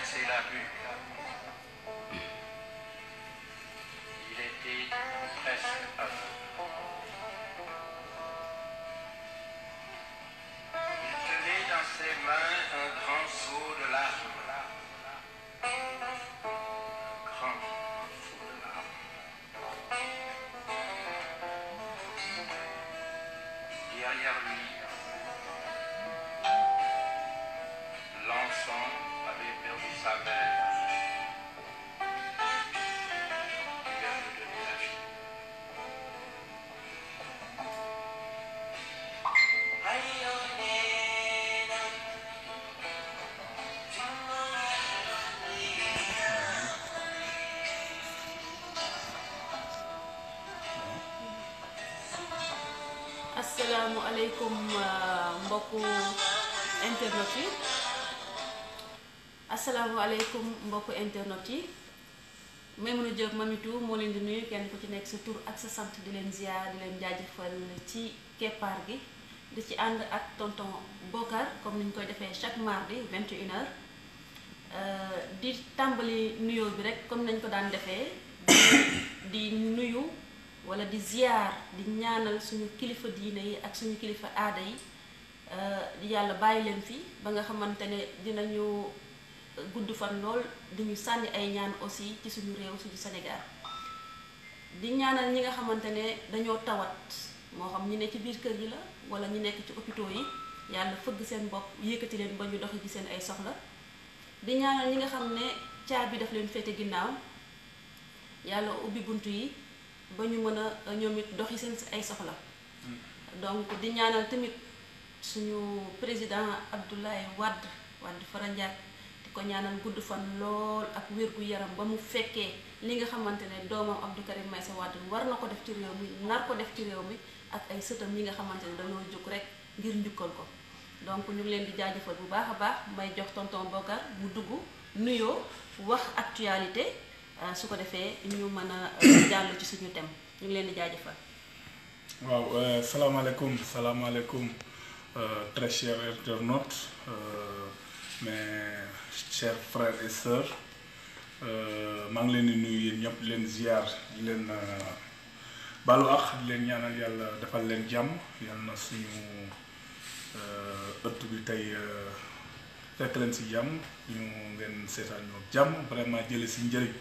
traversé la rue. Il était presque aveugle. Il tenait dans ses mains un grand seau de larmes. Un grand seau de larmes. Derrière lui, l'enfant avait perdu sa mère. Il lui avait donné la vie. Asalaamaaleykum mbokku internet yi asalaamaaleykum mbokku internet yi Maimouna Diop Mamitou moo leen di nuyu kenn ku ci nekk sa tur ak sa sant di leen ziar di leen jaajëfal ci keppaar gi di ci ànd ak tonton Bokar comme ni ñu koy defee chaque mardi 21h di tàmbali nuyoo bi rek comme nañ ko daan defee di nuyu wala di ziar di ñaanal suñu kilifa diine yi ak suñu kilifa aada yi yàlla bàyyi leen fi ba nga xamante ne dinañu gudd fan lool di ñu sànni ay ñaan aussi ci suñu réew suñu Sénégal di ñaanal ñi nga xamante ne dañoo tawat moo xam ñi ne ci biir kër yi la wala ñi nekk ci hôpitaux yi yàlla fëgg seen bopp yëkkati leen ba ñu doxi ci seen ay soxla di ñaanal ñi nga xam ne caabi daf leen féete ginnaaw yàlla ubbi bunt yi ba ñu mën a ñoom it doxi seen ay soxla donc di ñaanal tamit suñu président Abdoulaye Wade Fara Ndiaye di ko ñaanal gudd fan lool ak wér-gu-yaram ba mu fekkee li nga xamante ne doomam Abdou Karim Meïssa Wade war na ko def ci réew mi nar ko def ci réew mi ak ay sëtam yi nga xamante ne dañoo jóg rek ngir njukkal ko donc ñu ngi leen di jaajëfal bu baax a baax may jox tonton Bokar mu dugg nuyoo wax actualité su ko defee ñu mën a jàll ci suñu thème ñu ngi leen di jaajëfal. waaw salaamaaleykum très chers internautes mes chers frères et sœurs maa ngi leen di nuyu yéen ñëpp leen ziar di leen balu ak di leen ñaanal yàlla defal leen jàmm yàlla na suñu ëtt bi tey fekk leen si jàmm ñu ngeen seetaan ñoo jàmm vraiment jële si njëriñ.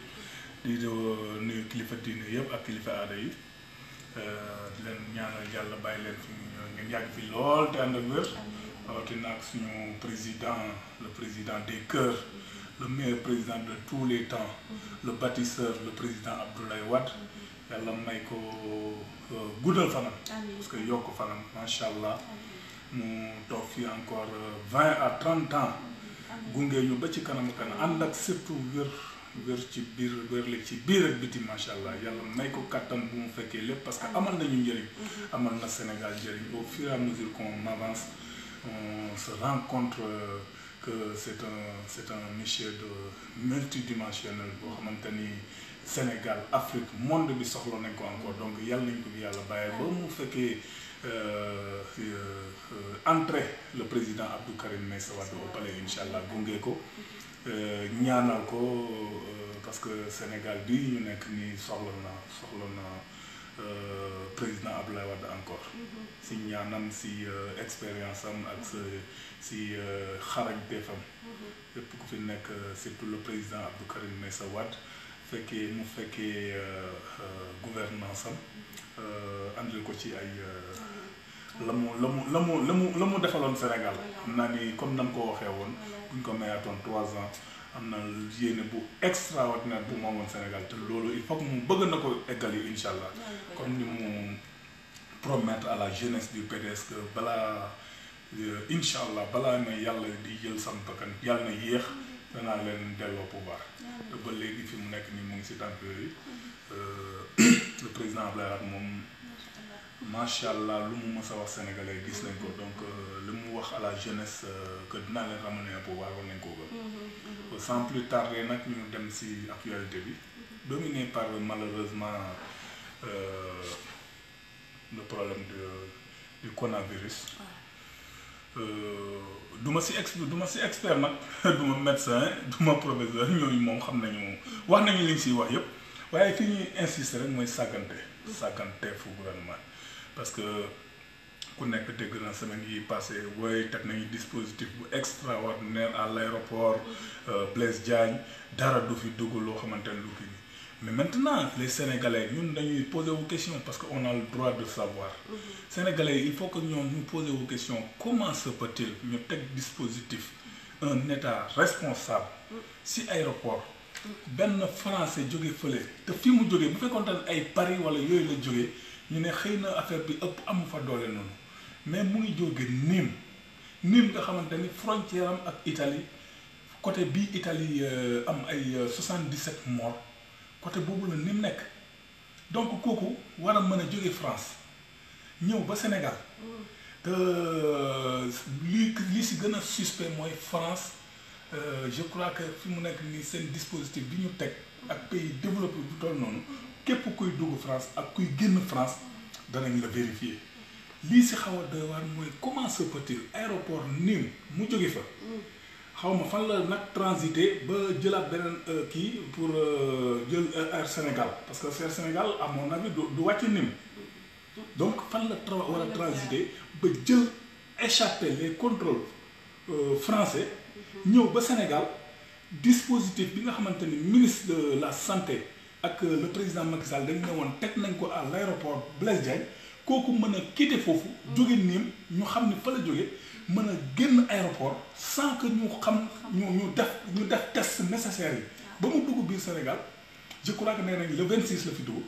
di nuyu kilifa diine yëpp ak kilifa aada yi di leen ñaanal yàlla bàyyi leen fi ngeen yàgg fi lool te ànd ak wér rawatina ak suñu président le président des cœurs le meilleur président de tous les temps le bâtisseur le président Abdoulaye Wade yàlla may ko guddal fanam parce que yokk fanam macha allah mu toog fii encore 20 à 30 ans gunge ñu ba ci kanam ànd ak surtout wér ci biir wérle ci biir ak biti macha allah yàlla may ko kattan bu mu fekkee lépp parce que amal nañu njëriñ amal na Sénégal njëriñ au fur et à mesure qu'on avance on se rend compte que c'est un monsieur de multidimensionnel boo xamante ni Sénégal Afrique monde bi soxla nañ ko encore donc yàlla nañ ko bi yàlla bàyyi ba mu fekkee entrée le président Abdou Karim Meïssa Wade au palais incha allah gunge ko ñaanal ko parce que Sénégal bi ñu nekk nii soxla na président Abdoulaye Wade encore si ñaanam si expérience am ak si xarañteefam lépp ku fi nekk surtout le président Abdou Karim Meïssa Wade mu fekkee gouvernance am andil ko ci ay la mu defaloon Sénégal xam naa ni comme na mu ko waxee woon bu ñu ko mayaatoon 3 ans am na yéene bu extraordinaire bu moomoon Sénégal te loolu il faut que mu bëgg na ko eggali incha allah comme ni mu promettre à la jeunesse du PDS que balaa incha allah balaa na yàlla di jël sam bakkan yàlla na yéex danaa leen delloo pouvoir te ba léegi fi mu nekk nii mu ngi si tànk yooyu le président Abdoulaye Wade moom macha allah lu mu mës a wax sénégalais gis nañ ko donc lu mu wax à la jeunesse que dinaa leen ramener au pouvoir war nañ koo gën sans plus tarder nag ñu dem si actualité bi dominé par malheureusement le problème du coronavirus du ma si expert nag du ma médecin du ma professeur ñooñu moom xam nañu wax nañu li ñu siy wax yëpp waaye fi ñuy insister rek mooy sàggante fu gouvernement parce que ku nekk dégg na semaine yi passé booy teg nañu dispositif bu extraordinaire à l'aéroport Blaise Diagne dara du fi dugg loo xamante ne lu kii mais maintenant les Sénégalais ñun dañuy poser wu question parce que on a le droit de savoir Sénégalais il faut que ñoom ñu poser wu question comment se peut-il ñu teg dispositif un état responsable si aéroport benn français jóge fële te fi mu jógee bu fekkoon ne ay Paris wala yooyu la jógee ñu ne xëy na affaire bi ëpp amu fa doole noonu mais mu ngi jóge Nîmes nga xamante ni frontière am ak Italie côté bii Italie am ay 77 morts côté boobu la Nîmes nekk donc kooku war a mën a jóge France ñëw ba Sénégal te li si gën a suspect mooy France je crois que fi mu nekk nii seen dispositif bi ñu teg ak pays développé bu toll noonu képp kuy dugg France ak kuy génn France danañ la vérifier lii si xaw a doy waar mooy comment se peut-il aéroport Nîmes mu jóge fa xaw ma fan la nag transité ba jëlaat beneen kii pour jël Air Sénégal parce que Air Sénégal à mon avis du wàcc Nîmes donc fan la war a transité ba jël échappé les contrôles français ñëw ba Sénégal dispositif bi nga xamante ni ministre de la santé ak le président Macky Sall dañ ne woon teg nañ ko à l'aéroport Blaise Diagne kooku mën a quitter foofu jóge Nîmes ñu xam ni fa la jóge mën a génn aéroport sans que ñu xam ñu def test nécessaire yi ba mu dugg biir Sénégal je crois que nee nañ le 26 la fi dugg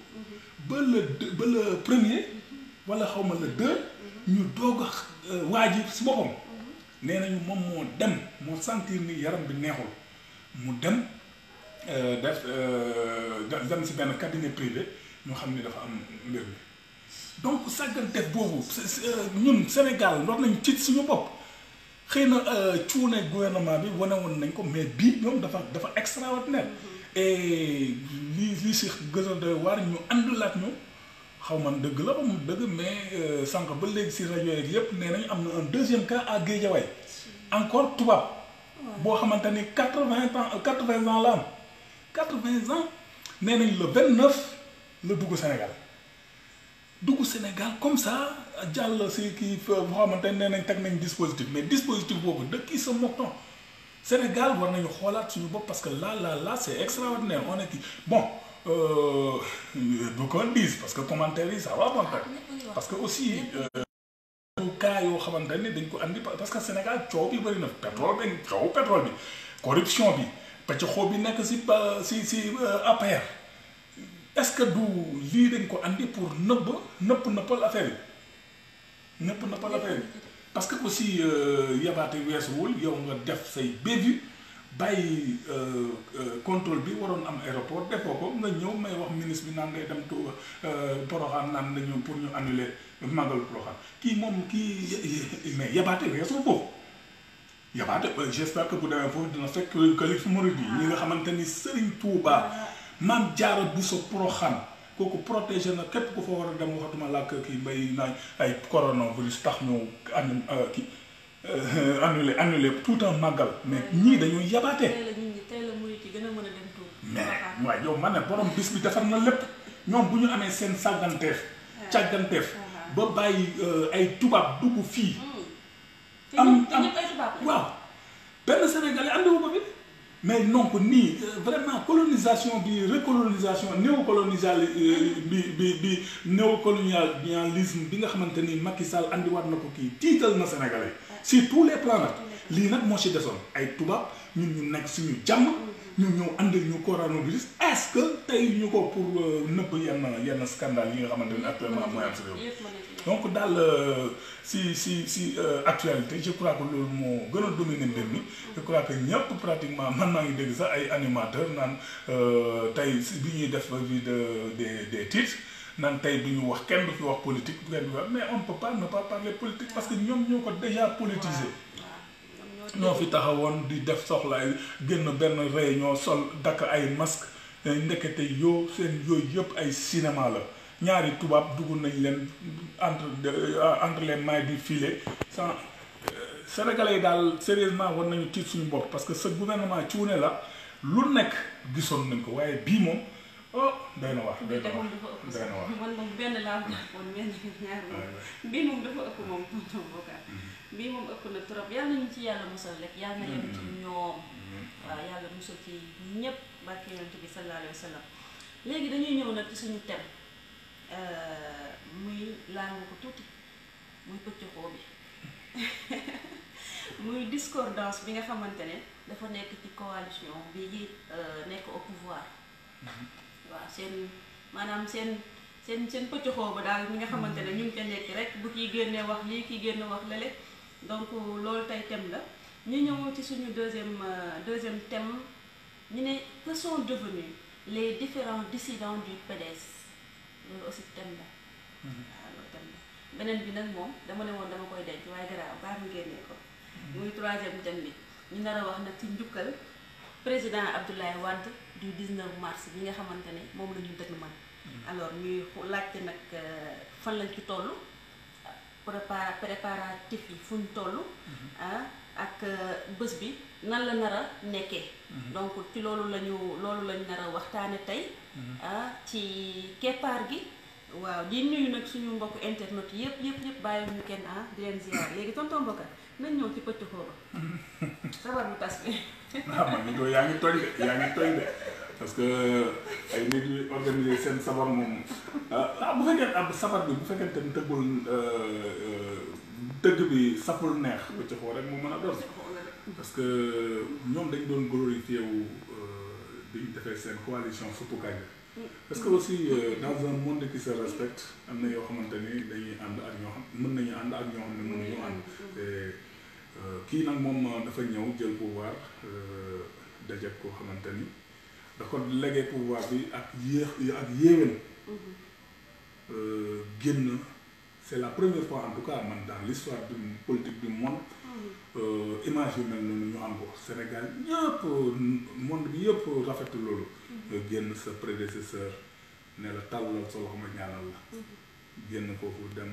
ba le premier wala xaw ma le 2 ñu doog a waa ji si boppam nee nañu moom moo dem moo sentir ni yaram bi neexul mu dem dem si benn cabinet privé ñu xam ni dafa am mbir mi donc sàggante boobu ñun Sénégal war nañ ci suñu bopp xëy na cuune gouvernement bi wane woon nañ ko mais bii ñoom dafa extraordinaire et lii si gën a doy waar ñu àndulaat ñu xaw man dëgg la ba mu dëgg mais sànq ba léegi si rajo yeeg yépp nee nañ am na un deuxième cas à Guédiawaye encore tubaab boo xamante ni 80 ans la am 80 ans nee nañ le 29 la dugg Sénégal comme ça jàll si kii boo xamante ne nee nañ teg nañ dispositif mais dispositif boobu de qui se moque-t-on Sénégal war nañu xoolaat suñu bopp parce que là c'est extraordinaire on est kii bon du qu'on dise parce que commentaire yi ça va bon parce que aussi cas yoo xamante ne dañ ko andi parce que Sénégal coow bi bëri na pétrole bi corruption bi pàcc xoo bi nekk si APR est-ce que du lii dañ ko andi pour nëppal affaire yi parce que aussi yabaate weesuwul yow nga def say bévu bàyyi contrôle bi waroon am aéroport defoo ko nga ñëw may wax ministre bi naan ngay dem tu Porokhane naan nañu pour ñu annuler Magal Porokhane kii mais yabaate weesu boobu yabaate j'espère que bu demee foofu dina fekk kalifu murid yi ñi nga xamante ni Serigne Touba Maam Jaara Buso Porokhane kooku protégé na képp ku fa war a dem waxatuma làkk kii mbay nañ ay coronavirus tax ñu annulé tout un màggal mais ñii dañuy yabaate. tey la murit yi gën a mën a dem tuur. mais waaye yow ma ne borom bis bi defar na lépp ñoom bu ñu amee seen càgganteef ba bàyyi ay tubaab dugg fii. am waaw benn Sénégalais andiwu ko fi mais non ko nii vraiment colonisation bi recolonisation néocolonialisme bi nga xamante ni Macky Sall andiwaat na ko kii tiital na Sénégalais sur tous les plans nag lii nag moo ci desoon ay tubaab ñun ñu nekk suñu jàmm ñu ñëw andil ñu coronavirus est-ce que tey ñu ko pour nëbb yenn scandale yi nga xamante ni actuellement mooy am si réew donc daal si actualité je crois que loolu moo gën a dominer mbir mi je crois que ñëpp pratiquement man maa ngi dégg sax ay animateurs naan tey bi ñuy def vie des titres naan tey du ñu wax kenn du fi wax politique kenn du fi wax mais on ne peut pas ne pas parler politique parce que ñoom ñoo ko déjà politisé ñoo fi taxawoon di def soxlaay génn benn réunion sol dakk ay masque ndekete yoo seen yooyu yëpp ay cinéma la ñaari tubaab dugg nañ leen entre les mailles du filet sans sénégalais yi daal sérieusement war nañu tiit suñu bopp parce que ce gouvernement cuune la lu nekk gisoon nañ ko waaye bii moom oh doy na wax doy na wax doy na wax man moom benn laa jàppoon benn ñaar bii moom dafa ëpp moom tonton Bocar bii moom ëpp na trop yàlla nañu ci yàlla musal rek yàlla na yem ci ñoom waaw yàlla musal ci ñépp barke yonent bi sallallahu alayhi wa sallam léegi dañuy ñëw nag ci suñu thème muy laal nga ko tuuti muy pëccëxoo bi muy discordance bi nga xamante ne dafa nekk ci coalition bi nekk au pouvoir waaw seen maanaam seen pëccëxoo ba daal mi nga xamante ne ñu ngi ca nekk rek bu kii génnee wax lii kii génne wax lële donc loolu tey thème la ñu ñëw ci suñu deuxième thème ñu ne que sont devenus les différents dissidents du PDS loolu aussi thème la waaw loolu thème la beneen bi nag moom dama ne woon dama koy denc waaye garaaw baax mu génnee ko muy troisième thème bi ñu nar a wax nag ci njukkal président Abdoulaye Wade du 19 mars bi nga xamante ne moom la ñu dëgg man alors ñuy laajte nag fan lañ ci toll préparatif yi fu ñu toll ak bés bi nan la nar a nekkee donc ci loolu lañu nar a waxtaane tey ci keppaar gi waaw di nuyu nag suñu mbokk internet yëpp bàyyi ñu kenn di leen ziar léegi tonton Bocar nañ ñëw ci pëcc xooba sabar bu tas bi man ni ko yaa ngi tooñ de parce que ay nit yu organiser seen sabar moom bu fekkee sabar bi bu fekkente ni tëggul tëgg bi saful neex pëcc xoo rek mu mën a doon parce que ñoom dañ doon glorifié wu diñu defee seen coalition suppu kànja parce que aussi dans un monde qui se respecte am na yoo xamante ni dañuy ànd ak ñoo xam mën nañu ànd ak ñoo xam ne mënuñu ànd kii nag moom dafa ñëw jël pouvoir dajeek koo xamante ni da ko légué pouvoir bi ak yéewén génn c'est la première fois en tout cas man dans l'histoire du politique du monde image yu mel noonu ñu am ko Sénégal ñëpp monde bi yëpp rafetlu loolu génn sa prédécesseur ne la tàllal sa loxo ma ñaanal la génn foofu dem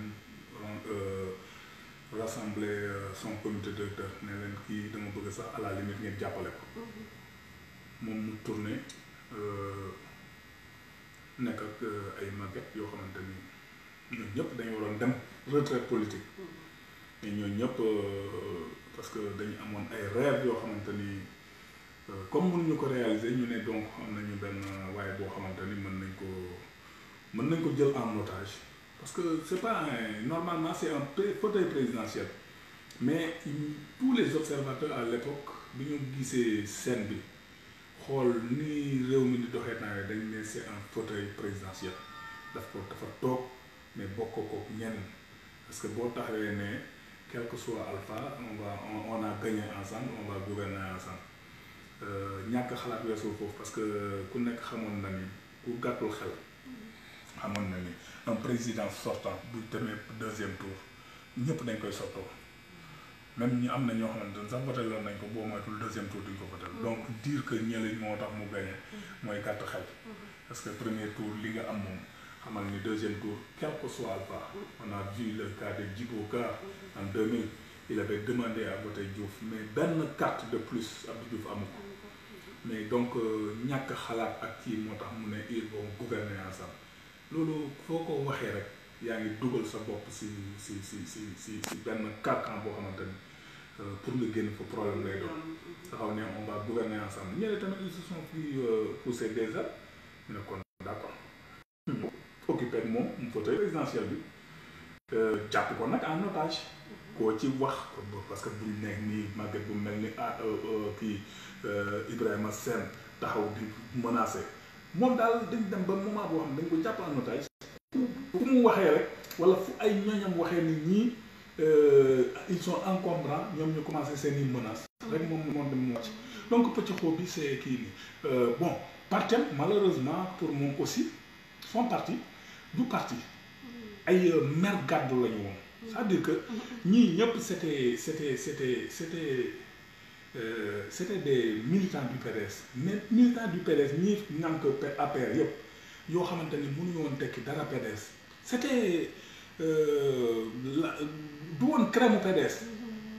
rassembler son comité directeur ne leen kii dama bëgg sax à la limite ngeen jàppale ko moom mu tourné nekk ak ay màgget yoo xamante ni ñoom ñëpp dañu waroon dem retraite politique mais ñooñu ñëpp parce que dañu amoon ay rêve yoo xamante ni comme mënuñu ko réaliser ñu ne donc am nañu benn waaye boo xamante ni mën nañ ko jël en otage parce que c'est pas normalement c'est un fauteuil présidentiel mais tous les observateurs à l'époque bi ñu gisee scène bi xool ni réew mi di doxee naa dañ ne c'est un fauteuil présidentiel dafa toog mais bokk ko ñenn parce que boo taxawee ne quel que soit alpha on a gagné ensemble on va gouverner ensemble ñàkk xalaat weesu foofu parce que ku nekk xamoon na ni ku gàttul xel xamoon na ni un président sortant bu demee deuxième tour ñëpp dañ koy sottoo même ñi am na ñoo xamante ne sax voté loon nañ ko boo moytul deuxième tour duñ ko voté donc dire que ñële moo tax mu gagné mooy gàtt xel parce que premier tour li nga am moom xamal ni deuxième tour quel que soit alpha on a vu le cas de Djibo Ka en 2000 il avait demandé à voter Diouf mais benn carte de plus Abdou Diouf amu ko mais donc ñàkk xalaat ak kii moo tax mu ne ils vont gouverner ensemble loolu foo ko waxee rek yaa ngi dugal sa bopp si benn carcan boo xamante ni pour nga génn fa problème lay doon taxaw ne on va gouverner ensemble ñeneen tamit ils se sont pris poussé des ailes ñu ne kon d'accord occupé ak moom mu fauteuil présidentiel bi jàpp ko nag en otage koo ci wax parce que buñ nekk nii màgget bu mel ni kii Ibrahima Sène taxaw di menacé moom daal dañ dem ba moment boo xam ne dañ ko jàpp en otage fu mu waxee rek wala fu ay ñooñam waxee ni ñii ils sont encombrants ñoom ñu commencé seeni menaces rek moom dem mu wàcc donc petit xoo bi c'est kii nii bon partem malheureusement pour moom aussi son parti du parti ay mer gàddu la ñu woon c'est-à-dire que ñii ñëpp c'était des militants du PDS mais militants du PDS ñii ñànk APR yëpp yoo xamante ni mënuñu woon tekki dara PDS c'était du woon crème PDS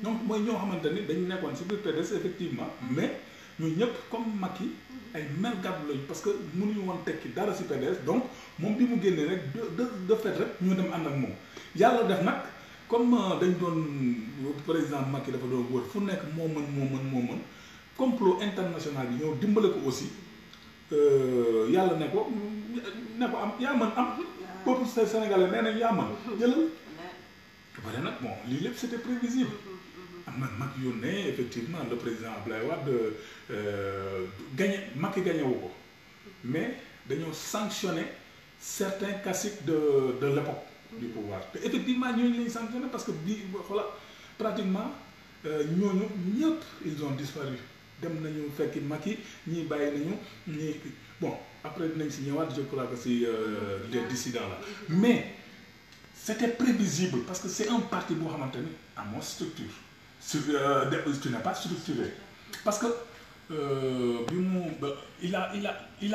donc mooy ñoo xamante ni dañu nekkoon si biir PDS effectivement mais ñun ñëpp comme Macky ay mer gàddu lañu parce que mënuñu woon tekki dara si PDS donc moom bi mu génnee rek de fait rek ñu dem ànd ak moom yàlla def nag comme dañ doon président Macky dafa doon wër fu nekk moo mën complot international bi ñëw dimbale ko aussi yàlla ne ko am yaa mën am peuple sénégalais nee nañ yaa mën jëlal bare nag bon lii lépp c'était prévisible am na mag yónnee effectivement le président Abdoulaye Wade gagné Macky gagné wu ko mais dañoo sanctionné certains caciques de l'époque du pouvoir te effectivement ñooñu lañu sanctionné parce que bii voilà pratiquement ñooñu ñëpp ils ont disparu dem nañu fekki Macky ñii bàyyi nañu ñii bon après dinañ si ñëwaat je crois que si les dissidents là mais c'était prévisible parce que c'est un parti boo xamante ni amoo structure tu n'es pas structuré parce que il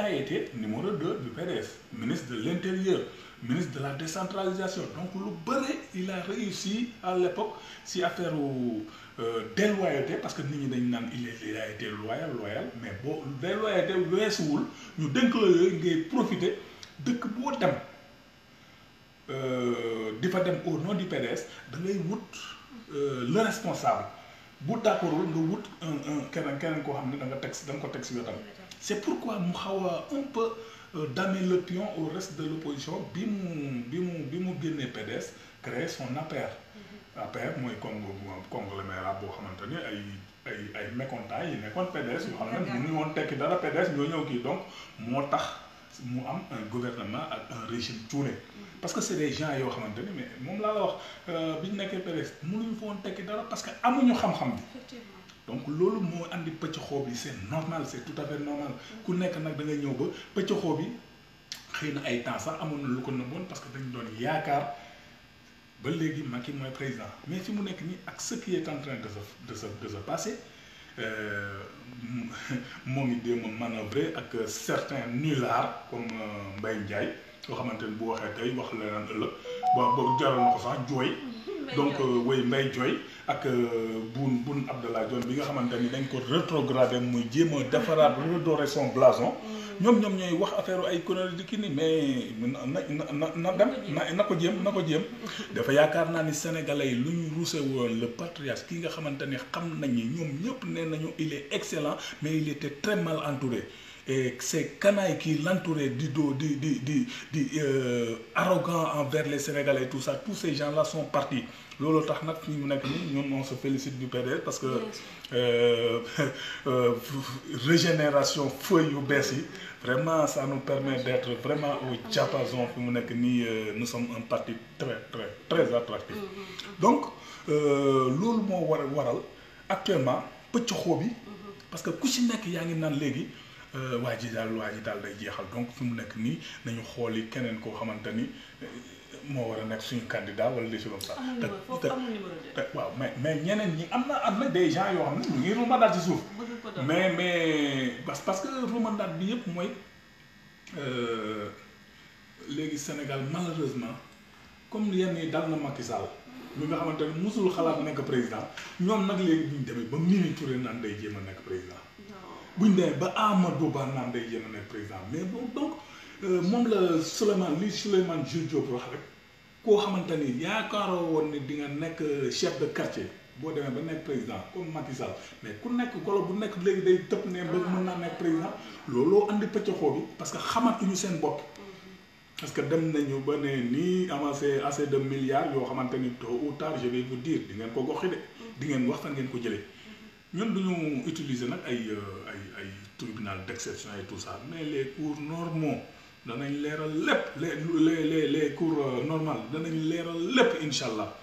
a été numéro 2 du PDS ministre de l'Intérieur ministre de la décentralisation donc lu bëri il a réussi à l'époque si affaire déloyauté parce que nit ñi dañ naan il a été loyal mais boo déloyauté weesuwul ñu dénk la yooyu ngay profiter dëkk boo dem di fa dem au nom du PDS da ngay wut le responsable bu d'accordul nga wut keneen koo xam ne da nga ko teg si wetam c'est pourquoi mu xaw a un peu damer le pion au reste de l'opposition bi mu génnee PDS créer son APR mooy conglomérat boo xamante ni ay mécontents yi nekkoon PDS yoo xam ne mënuñu woon tekki dara PDS ñoo ñëw kii donc moo tax mu am un gouvernement ak un régime Touré parce que c'est des gens yoo xamante ni mais moom laa la wax bi ñu nekkee PDS mënuñu fa woon tekki dara parce que amuñu xam-xam bi donc loolu moo andi pëcc xoob yi c'est normal c'est tout à fait normal ku nekk nag da nga ñëw ba pëcc xoob yi xëy na ay temps sax amoon na lu ko nëbboon parce que dañu doon yaakaar ba léegi Macky mooy président mais fi mu nekk nii ak ce qui est en train de se passer moo ngi jéem a manœuvrer ak certains nullards comme Mbaye Ndiaye yoo xamante ni bu waxee tey wax leneen ëllëg ba jaral na ko sax jooy donc way Mbaye Jooy ak Boun Abdallah Dionne bi nga xamante ni dañ ko rétrogradé muy jéem a defaraat redorer son blason ñoom ñooy wax affaire ay conneries di kii ni mais na ko jéem dafa yaakaar naa ni sénégalais yi lu ñu ruuse woon le patriarche ki nga xamante ni xam nañ ni ñoom ñëpp nee nañu il est excellent mais il était très mal entouré et ces canailles qui l'entouraient arrogant envers les Sénégalais et tout ça tous ces gens-là sont partis loolu tax nag fi mu nekk nii ñun on se félicite du PDS parce que régénération feuille yu bees yi vraiment ça nous permet d'être vraiment au diapason fi mu nekk nii nous sommes un parti très attractif donc loolu moo waral actuellement pëcc xoo bi parce que ku ci nekk yaa ngi naan léegi waa ji daal day jeexal donc fi mu nekk nii nañu xooli keneen koo xamante ni moo war a nekk suñu candidat wala des choses comme ça. waaw mais ñeneen ñi am na des gens yoo xam ne ñu ngi rumandaat ci suuf. mais parce que rumandaat bi yëpp mooy léegi Sénégal malheureusement comme yenn yi dal na Macky Sall mi nga xamante ne musul xalaat nekk président ñoom nag léegi bu ñu demee ba Mimi Touré naan day jéem a nekk président. bu ñu demee ba Amadou Ba naan day jéem a nekk président mais bon donc moom la Souleymane Jules Diop wax rek koo xamante ni yaakaaroo woon ni di nga nekk chef de quartier boo demee ba nekk président comme Macky Sall mais ku nekk golo bu nekk léegi day tëb ne ba mën naa nekk président looloo andi pëccëxoo bi parce que xamatuñu seen bopp. parce que dem nañu ba ne nii amassé assez de milliards yoo xamante ni tôt ou tard je vais vous dire di ngeen ko goxi de di ngeen wax fan ngeen ko jëlee. ñun duñu utiliser nag ay tribunal d'exception et tout ça mais les cours normaux danañ leeral lépp les cours normales danañ leeral lépp incha allah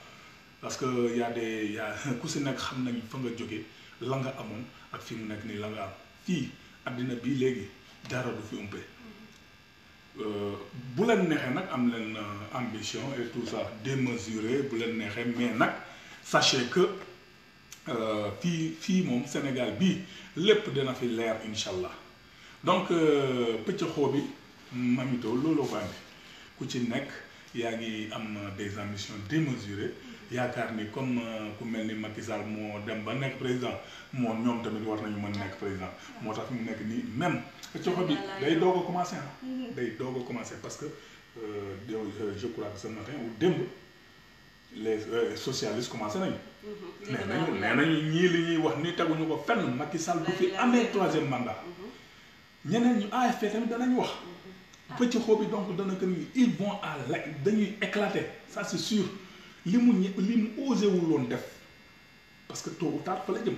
parce que y a ku si nekk xam nañ fa nga jóge la nga amoon ak fi mu nekk nii la nga am fii àddina bii léegi dara du fi umpe bu leen neexee nag am leen ambition et tout ça démesuré bu leen neexee mais nag sachez que fii moom Sénégal bii lépp dina fi leer incha allah donc pëccëxoo bi Mamito looloo ko andi ku ci nekk yaa ngi am des ambitions démesurées yaakaar ni comme ku mel ni Macky Sall moo dem ba nekk président moom ñoom tamit war nañu mën nekk président moo tax mu nekk nii même coxo bi day doog a commencé day doog a commencé parce que je crois que ce matin ou démb les socialistes commencé nañu nee nañu ñii li ñuy wax ni teguñu ko fenn Macky Sall du fi amee troisième mandat ñeneen ñu AFP tamit danañ wax pëcc xoo bi donc dana que ni ils vont à la dañuy éclater ça c'est sûr li mu osé wul woon def parce que tôt ou tard fa la jëm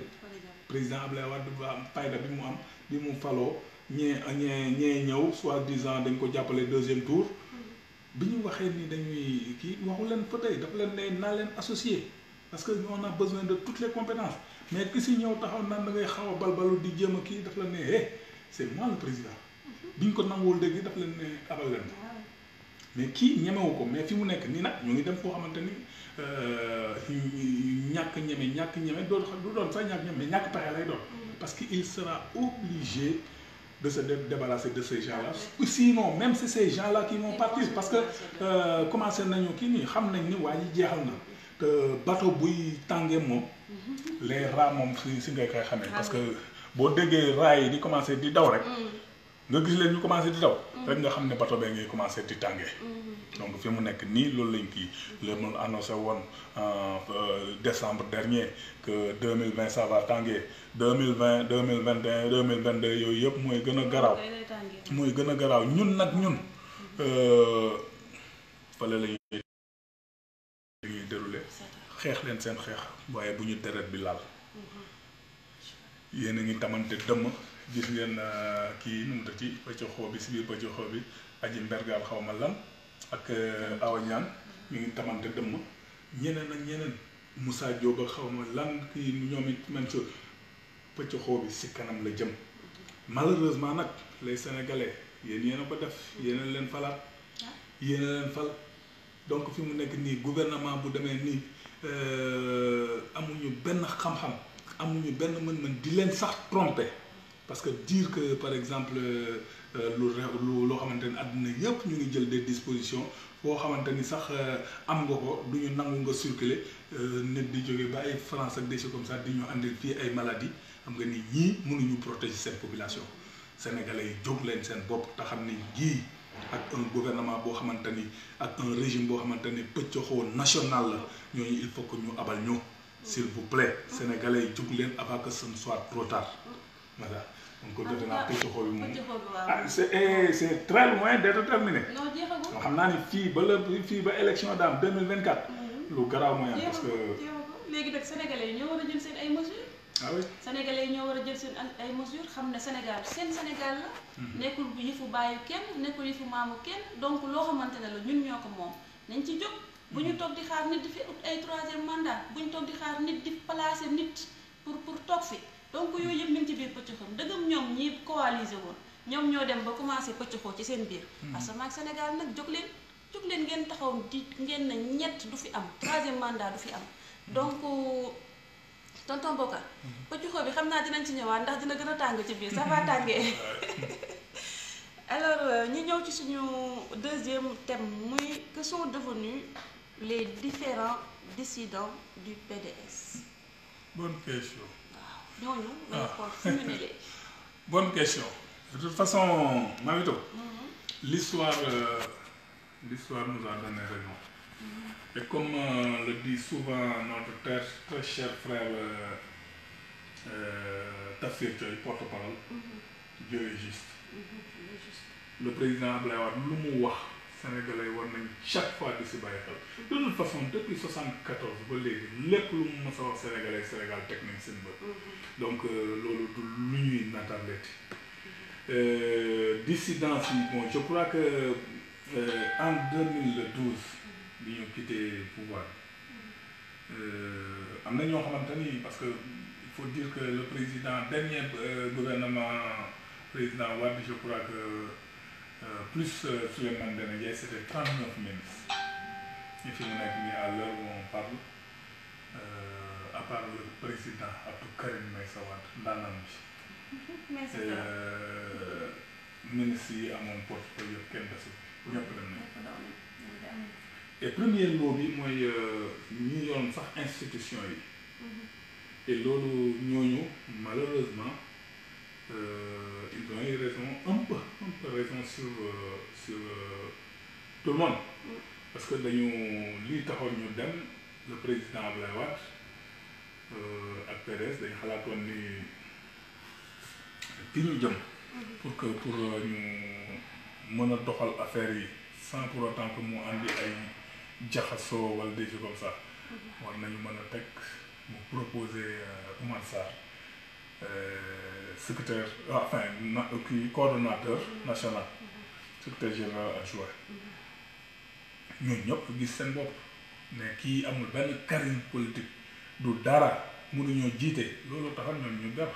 président Abdoulaye Wade ba am fayda bi mu am bi mu faloo ñee ñëw soi-disant dañ ko jàppale deuxième tour bi ñu waxee ni dañuy kii waxu leen fa tey dafa leen ne naa leen associé parce que on a besoin de toutes les compétences mais ki si ñëw taxaw naan da ngay xaw a balbalu di jéem a kii dafa la ne c'est moi le président bi ñu ko nanguwul dégg dafa leen ne abal leen mais kii ñemewu ko mais fi mu nekk nii nag ñu ngi dem foo xamante ni ñàkk ñeme du doon sax ñàkk ñeme mais ñàkk pexe lay doon parce que il sera obligé de se débarrasser de ces gens-là sinon même si ces gens-là qui vont partir parce que commencé nañu kii nii xam nañ ni waa ji jeexal na te bateau buy tàngee moom les rats moom si ngay koy xamee parce que boo déggee rats yi di commencé di daw rek nga gis leen ñu commencé di daw rek nga xam ne bateau bee ngay commencé di tàngee donc fi mu nekk nii loolu lañ kii le mun annoncé woon décembre dernier que 2020 ça va tàngee 2020 2021 2022 yooyu yëpp mooy gën a garaaw mooy gën a garaaw ñun fale la ñuy déroulé xeex leen seen xeex waaye bu ñu deret bi laal yéen a ngi tamante dëmm gis ngeen kii nu mu ta ci pëcc xoo bi si biir pëcc xoo bi aji mbergaal xaw ma lan ak awa ñaan ñu ngi tamante dëmm ñeneen ak ñeneen Moussa Diop ak xaw ma lan kii ñoom it même chose pëcc xoo bi si kanam la jëm malheureusement nag les sénégalais yéen a ko def yéen a leen falaat yéen a leen fal donc fi mu nekk nii gouvernement bu demee nii amuñu benn xam-xam amuñu benn mën-mën di leen sax tromper parce que dire que par exemple loo xamante ni àdduna yëpp ñu ngi jël des dispositions foo xamante ni sax am nga ko du ñu nangu nga circuler nit di jóge ba ay France ak des choses comme ça di ñu andil fii ay maladies xam nga ni ñii mënuñu protéger seen population sénégalais yi jóg leen seen bopp te xam ni jii ak un gouvernement boo xamante ni ak un régime boo xamante ni pëccoxoo national la ñooñu il faut que ñu abal ñu s'il vous plaît sénégalais yi jóg leen avant que ce ne soit trop tard voilà. donc defe naa pëccoxoo bi moom c'est très loin d'être terminé. non jeexagul xam naa ni fii ba élection daam 2024. lu garaaw mooy am parce que. léegi nag sénégalais yi ñoo war a jël seen ay mesures. ah oui sénégalais yi ñoo war a jël seen ay mesures xam ne Sénégal seen Sénégal la. nekkul bu yëfu bàyyi kenn nekkul yëfu maamu kenn donc loo xamante ne la ñun ñoo ko moom nañ ci jóg. bu ñu toog di xaar nit di fi ut ay troisième mandat bu ñu toog di xaar nit di placer nit pour toog fi donc yooyu yëpp mi ngi ci biir pëccoxam dëggam ñoom ñi coalisé woon ñoom ñoo dem ba commencé pëccoxoo ci seen biir. parce que maag Sénégal nag jóg leen ngeen taxaw di ngeen na ñett du fi am troisième mandat du fi am donc. tonton Bokar pëccoxoo bi xam naa dinañ ci ñëwaat ndax dina gën a tàng ci biir ça va tàngee alors ñi ñëw ci suñu deuxième thème muy que sont devenus les différents dissidents du PDS. bonne question. waaw ñooñu. nga xool fu ñu ne lee. bonne question de toute façon Mamito. l'histoire nous a donné raison. Et comme le dit souvent notre très cher frère Tafsir Thioye, porte-parole, Dieu est juste. Le président Abdoulaye Wade lu mu wax sénégalais war nañ chaque fois di si bàyyi xel. De toute façon depuis 74 ba léegi lépp lu mu mës a wax sénégalais Sénégal teg nañ seen bët. Donc loolu du lu ñuy nattaleeti. Dissidence yi bon je crois que en 2012. bi ñu quitté pouvoir am na ñoo xamante ni parce que il faut dire que le président dernier gouvernement président Wade je crois que plus Souleymane Ndéné Ndiaye c'était 39 ministres et fi mu nekk nii à l'heure où on parle à part le président Abdou Karim Meïssa Wade ndaanaan bi ministres yi amoon portefeuille yëpp kenn desul ñëpp dem nañ et premier lot bi mooy ñu yoon sax institution yi et loolu ñooñu malheureusement ils ont eu raison un peu raison sur tout le monde parce que dañu lii taxoon ñu dem le président Abdoulaye Wade ak PDS dañu xalaatoon ni fi ñu jëm pour ñu mën a doxal affaire yi sans pour autant que mu andi ay jaxasoo wala des choses comme ça war nañu mën a teg mu proposer Oumar Sarr secrétaire enfin kii coordonnateur national secrétaire général adjoint ñun ñëpp gis seen bopp mais kii amul benn charisme politique du dara mënuñoo jiite loolu taxal ñoom ñu ber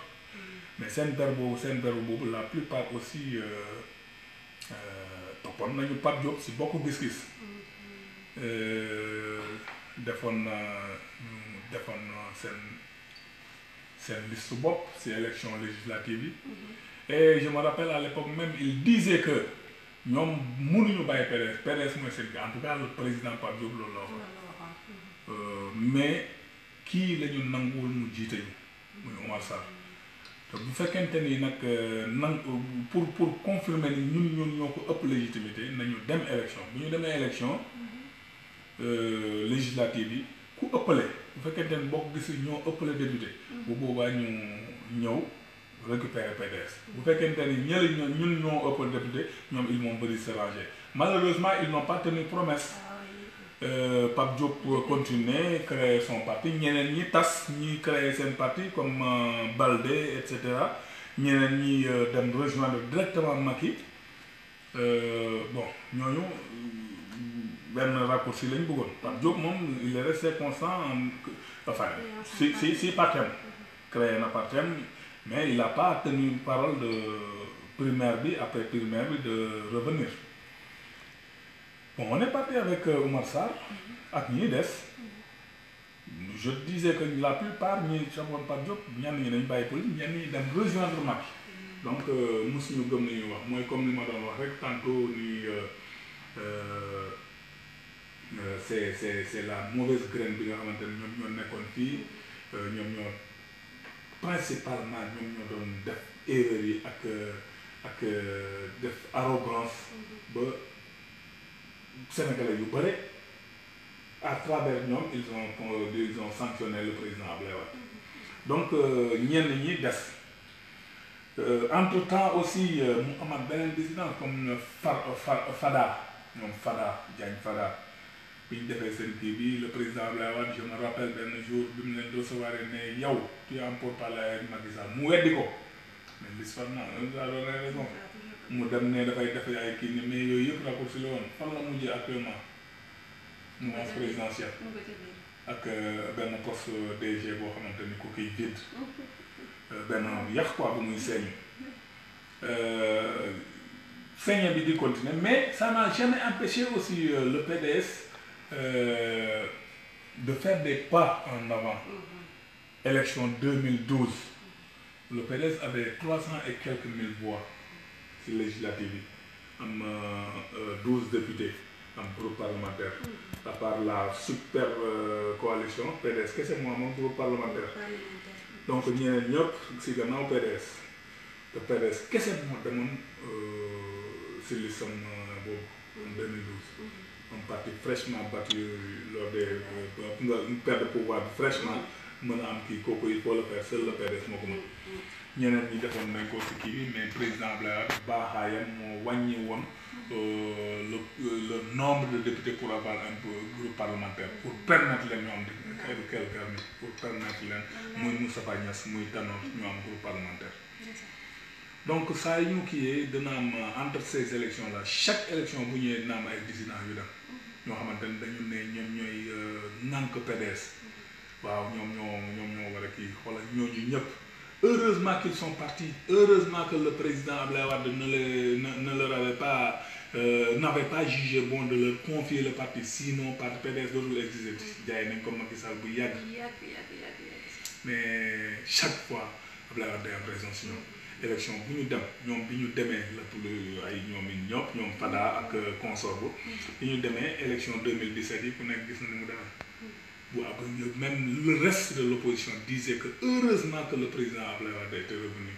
mais seen ber boobu la plupart aussi toppoon nañu Pape Diop si bokk gis-gis defoon seen liste bopp si élection législative yi et je me rappelle à l'époque même il disait que ñoom mënuñu bàyyi PDS mooy seen en tout cas le président Pape Diop loolu la wax mais kii la ñu nanguwul mu jiite ñu muy Oumar Sarr te bu fekkente ni nag pour confirmer ni ñun ñoo ko ëpp légitimité nañu dem élection bu ñu demee élection législative yi ku ëppale bu fekkente ni boo ko gis ñoo ëppale député bu boobaa ñu ñëw récupérer PDS bu fekkente ni ñun ñoo ëppale député ñoom ils m'ont bëri se ranger malheureusement ils n'ont pas tenu promesse Pape Diop continuer créer son parti ñeneen ñi tas ñi créer seen parti comme Baldé et cetera ñeneen ñi dem rejoindre directement Macky bon ñooñu benn raccourci lañ bëggoon Pape Diop moom il est resté constant enfin si partem créé na partem mais il n'a pas tenu parole de primaire bi après primaire bi de revenir bon on est parti avec Oumar Sarr ak ñi des je disais que la plupart ñi saboon Pape Diop ñenn ñi dañ bàyyi politique ñenn ñi dem rejoindre Macky donc mosuñu gëm nañuy wax mooy comme ni ma doon wax rek tantôt ni c'est la mauvaise graine bi nga xamante ne ñoom ñoo nekkoon fii ñoom ñoo principalement ñoom ñoo doon def erreur yi ak def arrogance ba Sénégalais yu bëri à travers ñoom ils ont sanctionné le président Abdoulaye Wade donc ñenn ñi des entre-temps aussi mu amaat beneen dissident comme Fada ñoom Diagne Fada bi ñu defee seen kii bi le président Abdoulaye Wade je me rappelle benn jour bi mu leen recevoir ne yow tu es en pourparlers avec Macky Sall mu weddi ko mais l'histoire a donné raison mu dem ne dafay def ay kii ni mais yooyu yëpp raccourci la woon fan la mujjee actuellement mouvance présidentielle ak benn poste DG boo xamante ni ku kiy vide benn yàq quoi bu muy seeñu feeñe bi di continuer mais ça n'a jamais empêché aussi le PDS de faire des pas en avant. Élection 2012 le PDS avait 300 et quelques mille voix si législative yi am 12 députés am groupe parlementaire à part la super coalition PDS kese moo amoon groupe parlementaire donc ñeneen ñëpp si gannaaw PDS te PDS kese moo demoon si listam boobu en 2012 un parti fraîchement battu lors des une perte de pouvoir fraîchement mën a am kii kooku il faut le faire seul le PDS moo ko mën ñeneen ñi defoon nañ ko si kii bi mais président Abdoulaye Wade baaxaayam moo wàññi woon le nombre de députés pour avoir un groupe parlementaire pour permettre leen ñu am quelques pour permettre leen muy Moustapha Niasse muy Tanor ñu am groupe parlementaire donc saa yu ñu kiiyee dina am entre ces élections là chaque élection bu ñëwee dina am ay dissidents yu dem ñoo xamante ne dañu ne ñoom ñooy nànk PDS waaw ñoom ñoo war a kii xoolal ñooñu ñëpp heureusement qu'ils sont partis heureusement que le président Abdoulaye Wade ne leur avait pas n'avait pas jugé bon de leur confier le parti sinon parti PDS dootul exister jaay nañ ko Macky Sall bu yàgg mais chaque fois Abdoulaye Wade day am raison si ñoom élection bu ñu dem ñoom bi ñu demee lépp lu ay ñoom it ñoom Fada ak consort bu bi ñu demee élection 2017 yi ku nekk gis na ni mu demee bu ab même le reste de l'opposition disait que heureusement que le président Abdoulaye Wade était revenu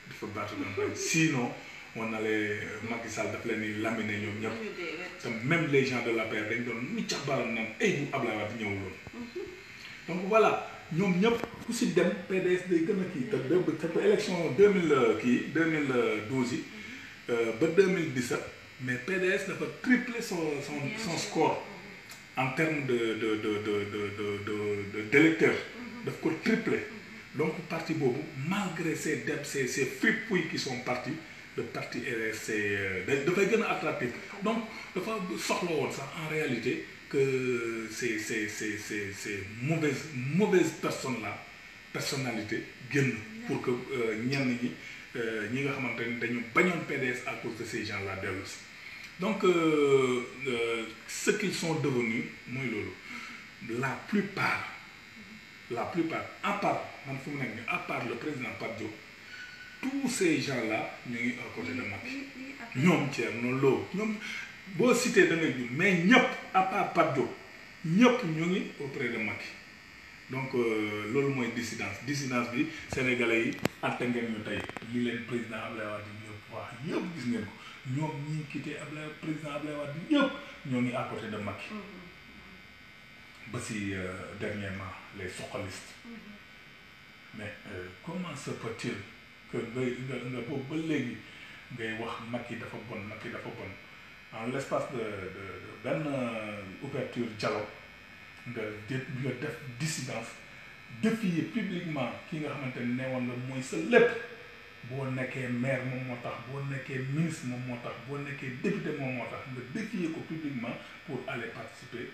dafa battre campagne sinon on allait Macky Sall daf leen ni laminer ñoom ñëpp te même les gens de l'APR dañ doon muccax baram naan ay bu Abdoulaye Wade ñëwuloon donc voilà ñoom ñëpp ku si dem PDS day gën a kii te élection 2012 yi ba 2017 mais PDS dafa tripler son score en termes d'électeurs daf ko tripler donc parti boobu malgré ces fripouilles qui sont partis le parti dafay gën a attractif donc dafa soxla woon sax en réalité que ces mauvaises personnalité génn pour que ñenn ñi nga xamante ni dañu bañoon PDS à cause de ces gens-là dellu si donc ce qu'ils sont devenus mooy loolu la plupart à part man fu mu nekk nii à part le président Pape Diop tous ces gens-là ñu ngi à côté de Macky ñoom Thierno Lo ñoom boo cité da ngay jur mais ñëpp à part Pape Diop ñëpp ñu ngi auprès de Macky donc loolu mooy dissidence bi sénégalais yi atte ngeen ñu tey li leen président Abdoulaye Wade ñëpp wax ñëpp gis ngeen ko ñoom ñi quitté président Abdoulaye Wade ñëpp ñoo ngi à côté de Macky ba si dernièrement les socialistes mais comment se peut-il que nga boobu ba léegi ngay wax Macky dafa bon en l'espace de benn ouverture dialogue nga def dissidence défier publiquement ki nga xamante ne newoon la mooy sa lépp boo nekkee maire moom moo tax boo nekkee ministre moom moo tax boo nekkee député moom moo tax nga défier ko publiquement pour aller participer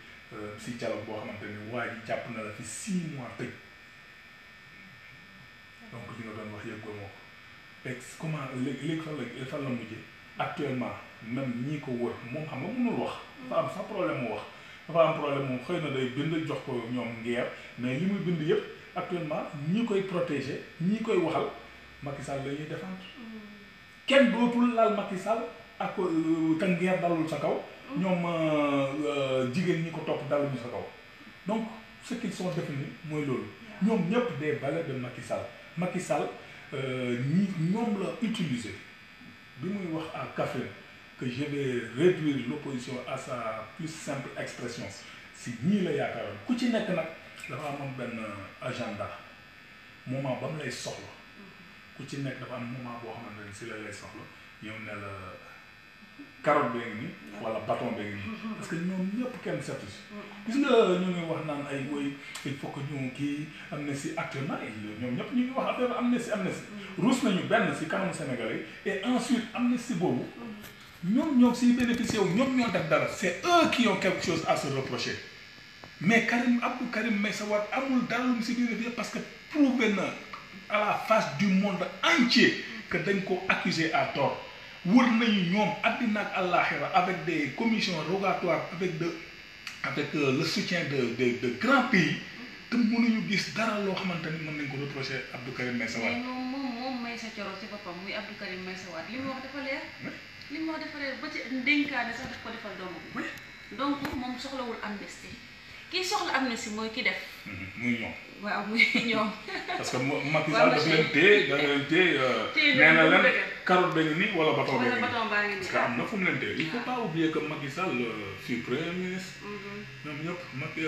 si dialogue boo xamante ni waa ji jàpp na la fi 6 mois tëj donc li nga doon wax yëpp moo ko et comment léegi fan la mujjee actuellement même ñii ko wër moom xam nga mënul wax dafa am sax problème mu wax dafa am problème moom xëy na day bind jox ko ñoom ngeer mais li muy bind yëpp actuellement ñi koy protéger ñi koy waxal Macky Sall la ñuy défendre kenn dootul laal Macky Sall ak te ngeer dalul sa kaw ñoom jigéen ñi ko topp daluñu sa kaw donc ce qu'ils sont devenus mooy loolu ñoom ñëpp des valets de Macky Sall ñoom la utiliser bi muy wax à Kaffrine que je vais réduire l'opposition à sa plus simple expression si ñii la yaakaaroon ku ci nekk nag dafa amoon benn agenda moment ba mu lay soxla ku ci nekk dafa am moment boo xamante ne si la lay soxla yow ne la carotte bee ngi nii wala bâton bee ngi nii parce que ñoom ñëpp kenn setu si gis nga ñu ngi wax naan ay woy il faut que ñu kii amnistie actuellement ñoom ñëpp ñu ngi wax affaire amnistie ruus nañu benn si kanamu Sénégalais et ensuite amnistie boobu ñoom si bénéficié wu ñoom ñoo def dara c'est eux qui ont quelque chose à se reprocher mais Abdou Karim Meïssa Wade amul dara lu mu si biir parce que prouvé na à la face du monde entier que dañ ko accusé à tort wër nañu ñoom àddina ak àllaaxira avec des commissions rogatoires avec le soutien de grands pays te mënuñu gis dara loo xamante ni mën nañ ko reprocher Abdou Karim Meïssa Wade. mais moom Meïssa Thioro ci boppam muy Abdou Karim Meïssa Wade li mu wax dafa leer. li mu wax dafa leer ba ci dénkaane sax daf ko defal doomu bi. donc moom soxlawul amnistie kii soxla amnistie mooy ki def. muy ñoom. waaw muy ñoom. parce que Macky Sall daf leen téye nee na leen carotte ba ngi nii wala bâton ba ngi nii parce que am na fu mu leen téye il faut pas oublier que Macky Sall fut premier ministre. ñoom ñëpp Macky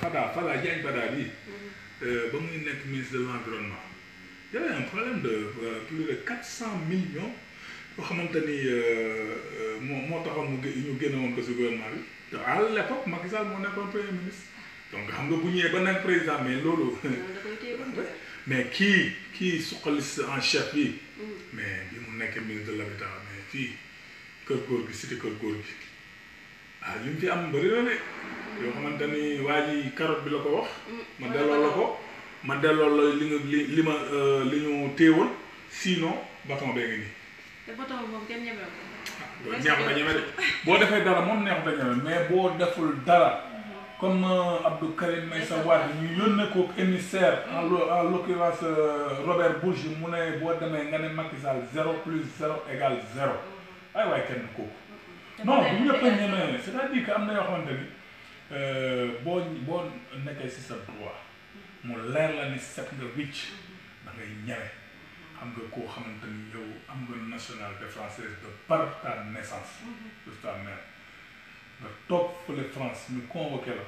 Fada Diagne Fada bi ba muy nekk ministre de l'environnement y avait un problème de plus de 400 millions yoo xamante ni moo taxoon ñu génne woon ko si gouvernement bi te à l'époque Macky Sall moo nekkoon premier ministre donc xam nga bu ñëwee ba nekk président mais loolu mais kii suqaliste en chef bi mais bi mu nekkee ministre de l'habitat mais fii kër góor gi cité kër góor gi li mu fi am bëri na de yoo xamante ni waa ji carotte bi la ko wax ma delloo la li ñu téewoon sinon bâton bee ngi nii. te bâton moom kenn ñeme ko. neexut a ñeme de boo defee dara moom neexut a ñeme mais boo deful dara comme Abdou Karim Meïssa Wade ñu yónnee ko émissaire en l'occurrence Robert Bourgi mu ne boo demee nga ne Macky Sall 0 plus 0 égale 0 ay waaye kenn kooku non bu ñëpp a ñemee c'est-à-dire que am na yoo xamante ni boo nekkee si sa droit mu leer la ni set nga wicc da ngay ñeme xam nga koo xamante ni yow am nga nationalité française de par ta naissance de ta mère nga toog fële France ñu convoqué la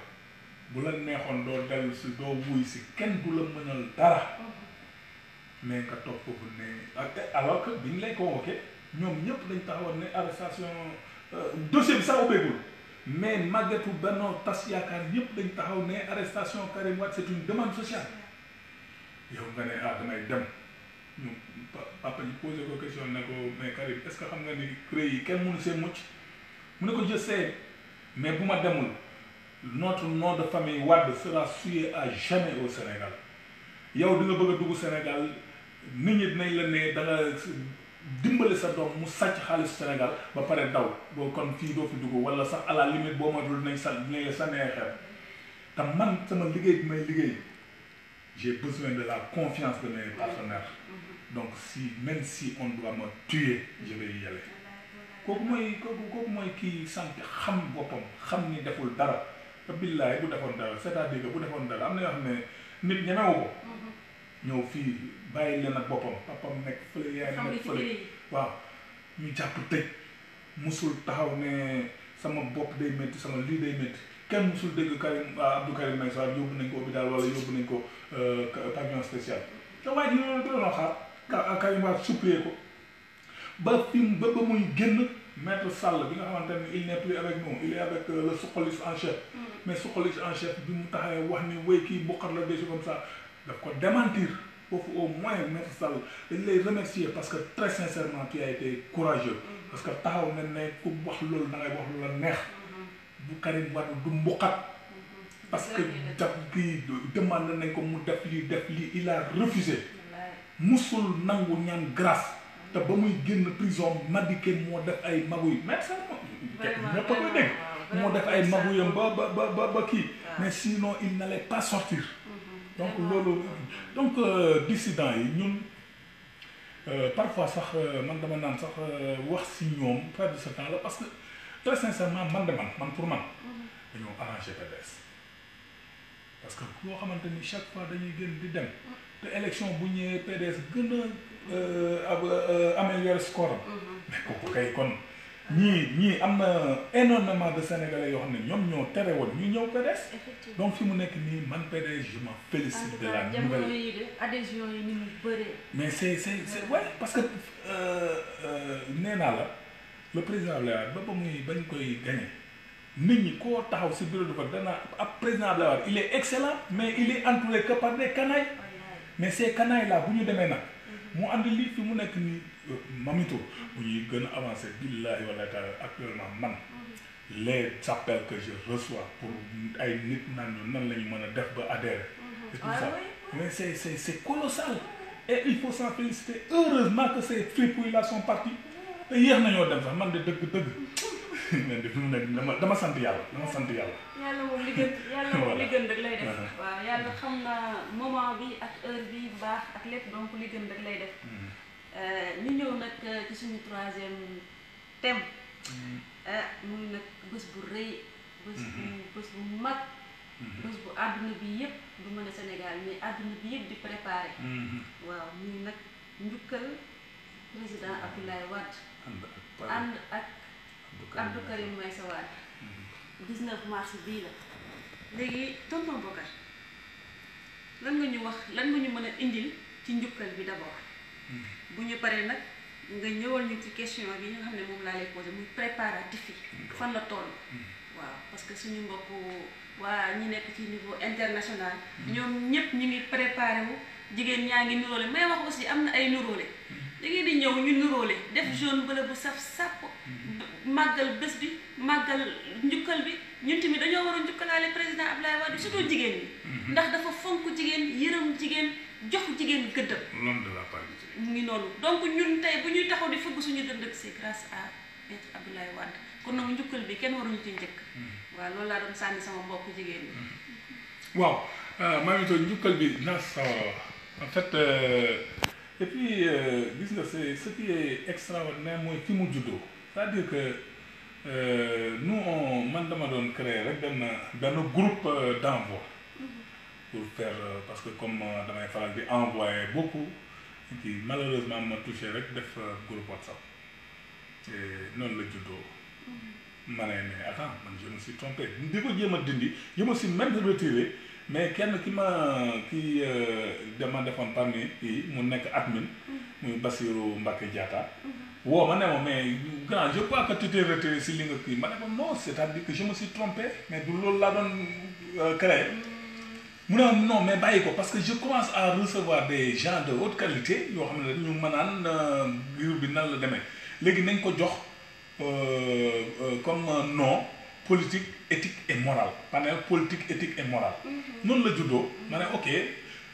bu la neexoon doo dellu si doo wuy si kenn du la mënal dara mais nga toog foofu ne alors que bi ñu lay convoqué ñoom ñëpp dañ taxawoon ne arrestation dossier bi sax ubbeegul mais màggetu Benno Tas Yaakaar yëpp dañ taxaw ne arrestation Karim Wade c'est une demande sociale yow nga ne damay dem ñu papa ñu posé ko question ne ko mais Karim est-ce que xam nga ni CREI yi kenn mënu see mucc mu ne ko je sais mais bu ma demul notre nom de famille Wade sera souillé à jamais au Sénégal yow di nga bëgg a dugg Sénégal nit ñi dinañ la ne da nga dimbale sa doom mu sàcc xaalis Sénégal ba pare daw boo kon fii doo fi dugg wala sax à la limite boo matul dinañ la sànni ay xeer te man sama liggéey bi may liggéey j'ai besoin de la confiance de mes partenaires donc même si on doit me tuer je vais y aller kooku mooy kii sant xam boppam xam ni deful dara te billaay bu defoon dara c'est-à-dire que bu defoon dara am na yoo xam ne nit ñemewu ko ñëw fii bàyyi leen ak boppam papam nekk fële yaay nekk fële waaw ñu jàpp tëj musul taxaw ne sama bopp day métti sama lii day métti kenn musul dégg Abdou Karim Meïssa Wade yóbbu nañ ko hôpital wala yóbbu nañ ko pavillon spécial te waaye ji loolu doonoo xaar Karim Wade supplier ko ba muy génn maître Sall bi nga xamante ne il n'est plus avec nous il est avec le suqaliste en chef mais suqaliste en chef bi mu taxawee wax ni wéy kii boqat la des comme ça daf ko démentir foofu au moins maître Sall dañ lay remercier parce que très sincèrement tu as été courageux parce que taxaw na ne ku wax loolu da ngay wax lu la neex bu Karim Wade du mbuqat parce que daf kii demande nañ ko mu def lii il a refusé musul nangu ñaan grâce te ba muy génn prison Madické moo def ay maguy mais ça ñëpp a koy dégg moo def ay maguyam ba kii mais sinon il n'allait pas sortir donc loolu donc dissidents yi ñun parfois sax man dama naan sax wax si ñoom perdre ce temps là parce que très sincèrement man pour man dañoo arrangé PDS parce que loo xamante ni chaque fois dañuy gën di dem te élection bu ñëwee PDS gën a améliorer score mais kooku kay kon ñii am na énormément de Sénégalais yoo xam ne ñoom ñoo tere woon ñu ñëw PDS donc fi mu nekk nii man PDS je m'en félicite de la nouvelle yi de adhésion yi ni mu bëree mais c'est ouais parce que nee naa la le président Abdoulaye Wade ba muy bañ koy gagné nit ñi koo taxaw si bureau de vote dana ab président Abdoulaye Wade il est excellent mais il est entouré que par des canailles mais ces canailles là bu ñu demee nag mu andi lii fi mu nekk nii Mamito bu ñuy gën a avancé billahi wala taala actuellement man les appels que je reçois pour ay nit nan la ñu mën a def ba adhérer et tout ça mais c'est colossal et il faut s'en féliciter heureusement que ces fripouilles là sont partis te yéex nañoo dem sax man de dëgg mais fi mu nekk dama sant yàlla yàlla moom li gën rek lay def waaw yàlla xam na moment bi ak heure bi baax ak lépp donc li gën rek lay def ñu ñëw nag ci suñu troisième thème muy nag bés bu rëy bés bu mag bés bu àdduna bi yëpp du mën a Sénégal mais àdduna bi yëpp di préparé waaw muy nag njukkal président Abdoulaye Wade ànd ak Abdou Karim Meïssa Wade 19 mars bii la léegi tonton Bocar lan nga ñu mën a indil ci njukkal bi d'abord bu ñu paree nag nga ñëwal ñu ci question bi nga xam ne moom laa lay posé muy préparatif yi fan la toll waaw parce que suñu mbokk waa ñi nekk ci niveau international ñoom ñëpp ñu ngi préparé wu jigéen ñaa ngi nuróole may wax aussi am na ay nuróole da ngeen di ñëw ñu nuróole def jaune bleu bu saf sàpp màggal bés bi màggal njukkal bi ñun tamit dañoo war a njukkalaale président Abdoulaye Wade surtout jigéen ñi ndax dafa fonk jigéen yërëm jigéen jox jigéen gëddam l'homme de la parité mu ngi noonu donc ñun tey bu ñuy taxaw di fëgg suñu dënd c'est grâce à maître Abdoulaye Wade kon nag njukkal bi kenn waruñu ci njëkk. waaw loolu laa doon sànni sama mbokk jigéen ñi. waaw Mamito njukkal bi naa sawar en fait et puis gis nga c'est ce qui est extraordinaire mooy fi mu juddoo c'est-à-dire que nous man dama doon créer rek benn groupe d'envoi pour faire parce que comme damay faral di envoyer beaucoup kii malheureusement ma touché rek def groupe WhatsApp et noonu la juddoo. ma ne mais attends man je me suis trompé di ko jéem a dindi je me suis même retiré mais kenn ki dama defoon parmi kii mu nekk admin muy Bassirou Mbacké Diatta woo ma ne ma mais grand je crois que tu t'es retiré si li nga kii ma ne ko non c'est-à-dire que je me suis trompé mais du loolu laa doon créé mu ne non mais bàyyi ko parce que je commence à recevoir des gens de haute qualité yoo xam ne ñu mënaan groupe bi nan la demee léegi nañ ko jox comme nom politique éthique et morale panel politique éthique et morale noonu la juddoo ma ne ok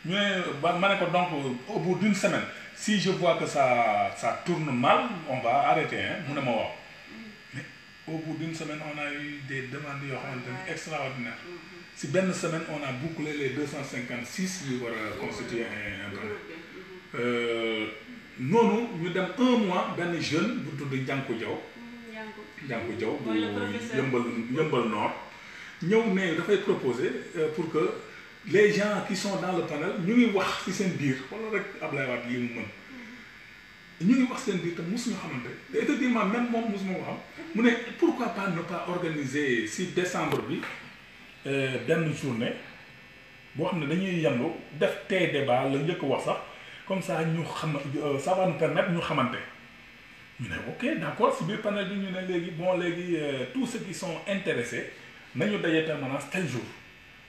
ñu ne ma ne ko donc au bout d'une semaine si je vois que ça tourne mal on va arrêter hein mu ne ma waaw mais au bout d'une semaine on a eu des demandes yoo xamante ni extraordinaires si benn semaine on a bouclé les 256 yu war a constituer un panel noonu ñu dem un mois benn jeune bu tudd Ndiankou Diaw bu yëmbal Nord ñëw ne dafay proposer pour que les gens qui sont dans le panel ñu ngi wax ci seen biir wala rek Ablaye Wade li mu mën ñu ngi wax seen biir te mosuñu xamante te effectivement même moom mosuma ko xam mu ne pourquoi pas ne pas organiser ci décembre bi benn journée boo xam ne dañuy yandu def tey débat la njëkk wax sax comme ça ñu xam ça va nous permettre ñu xamante ñu ne ok d'accord si biir panel bi ñu ne léegi bon léegi tous ceux qui sont intéressés nañu daje permanence tel jour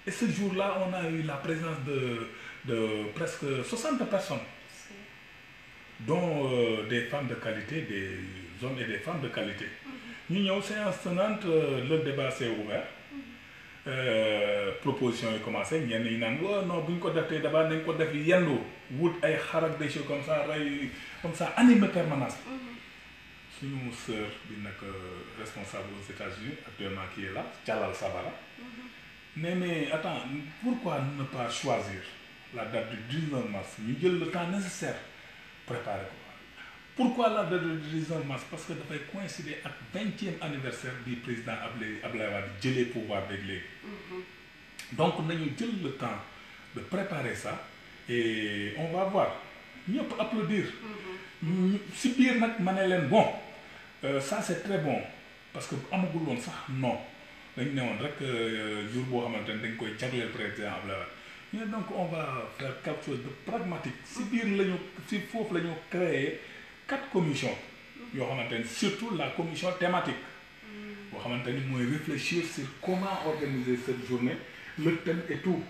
et ce jour-là on a eu la présence de presque 60 personnes dont des femmes de qualité des hommes et des femmes de qualité ñu ñëw séance tenante le débat s'est ouvert proposition yi commencé ñenn ñi naan waaw non bu ñu ko def tey d'abord nañ ko def yendu wut ay xarak des choses comme ça rey comme ça animer permanence suñu sœur bi nekk responsable aux États-Unis actuellement qui est là Thialal Sabara mais attends pourquoi ne pas choisir la date du 19 mars ñu jël le temps nécessaire préparer ko pourquoi la date du 19 mars parce que dafay coïncider ak 20e anniversaire du président Ablaye Wade jëlee pouvoir beeg léegi donc nañu jël le temps de préparer ça et on va voir ñëpp applaudir si biir nag ma ne leen bon ça c'est très bon parce que amagul woon sax non dañ ne woon rek jour boo xamante ne dañ koy jagleel président Ablaye Wade ñu ne donc on va faire quelque chose de pragmatique si biir lañu si foofu la ñu créer 4 commissions yoo xamante ne surtout la commission thématique boo xamante ni mooy réfléchir sur comment organiser cette journée le thème et tout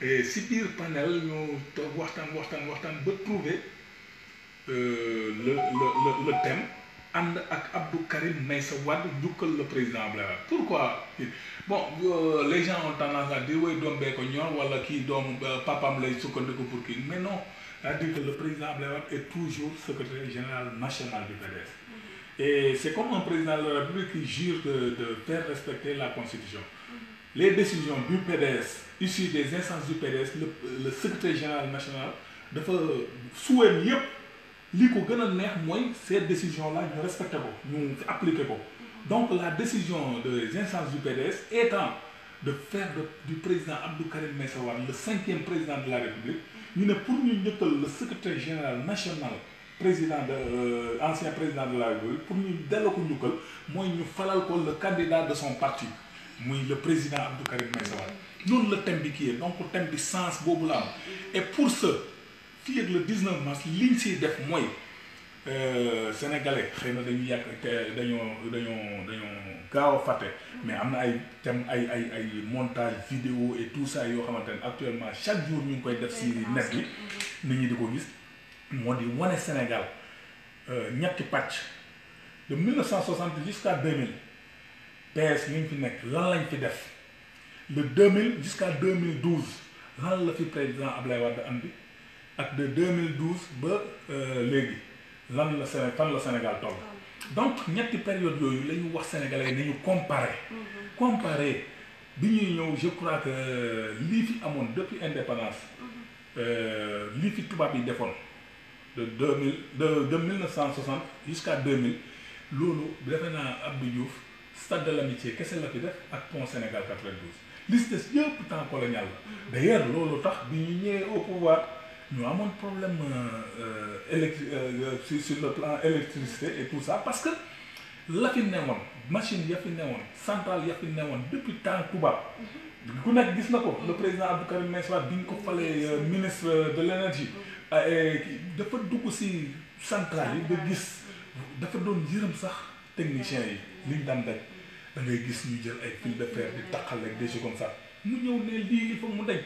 et si biir panel ñu waxtaan ba trouver le thème ànd ak Abdou Karim Meïssa Wade njukkal le président Ablaye Wade pourquoi bon les gens ont tendance à dire way doom bee ko ñor wala kii doomu papam lay sukkandiku pour kii mais non c'est-à-dire que le président Ablaye Wade est toujours secrétaire général national du PDS et c'est comme un président de la République qui jure de faire respecter la Constitution les décisions du PDS issues des instances du PDS le secrétaire général national dafa souhait yépp li ko gën a neex mooy ces décisions là ñu respecté ko ñu appliqué ko donc la décision des instances du PDS étant de faire du président Abdou Karim Meïssa Wade le 5e président de la République ñu ne pour ñu njëkkal le secrétaire général national président ancien président de la République pour ñu delloo ko njukkal mooy ñu falal ko le candidat de son parti muy le président Abdou Karim Meïssa Wade noonu la thème bi kii est donc thème bi sens boobu la am et pour ce fii ak le 19 mars liñ siy def mooy sénégalais xëy na dañu yàgg te dañoo gaaw a fàtte mais am na ay thème ay montage vidéo et tout ça yoo xamante ne actuellement chaque jour ñu ngi koy def si net bi nit ñi di ko gis moo di wane Sénégal ñetti pàcc de 1960 jusqu'à 2000 PS ñu ngi fi nekk lan lañ fi def de 2000 jusqu'à 2012 lan la fi président Ablaye Wade andi ak de 2012 ba léegi lan la fan la Sénégal toll donc ñetti période yooyu la ñu wax sénégalais nañu comparer bi ñuy ñëw je crois que lii fi amoon depuis indépendance lii fi tubaab yi defoon de 1960 jusqu'à 2000 loolu defe naa Abdou Diouf stade de l'amitié kese la fi def ak pont Sénégal 92 li si des yëpp temps colonial la d'ailleurs loolu tax bi ñu ñëwee au pouvoir ñu amoon problème sur le plan électricité et tout ça parce que la fi newoon machine ya fi newoon centrale ya fi newoon depuis temps tubaab ku nekk gis na ko le président Abdou Karim Meïssa Wade bi ñu ko falee ministre de l'énergie dafa dugg si centrale yi ba gis dafa doon yërëm sax techniciens yi liñ daan daj da ngay gis ñu jël ay fil de fer di taqal ak des choses comme ça mu ñëw ne lii il faut mu dañ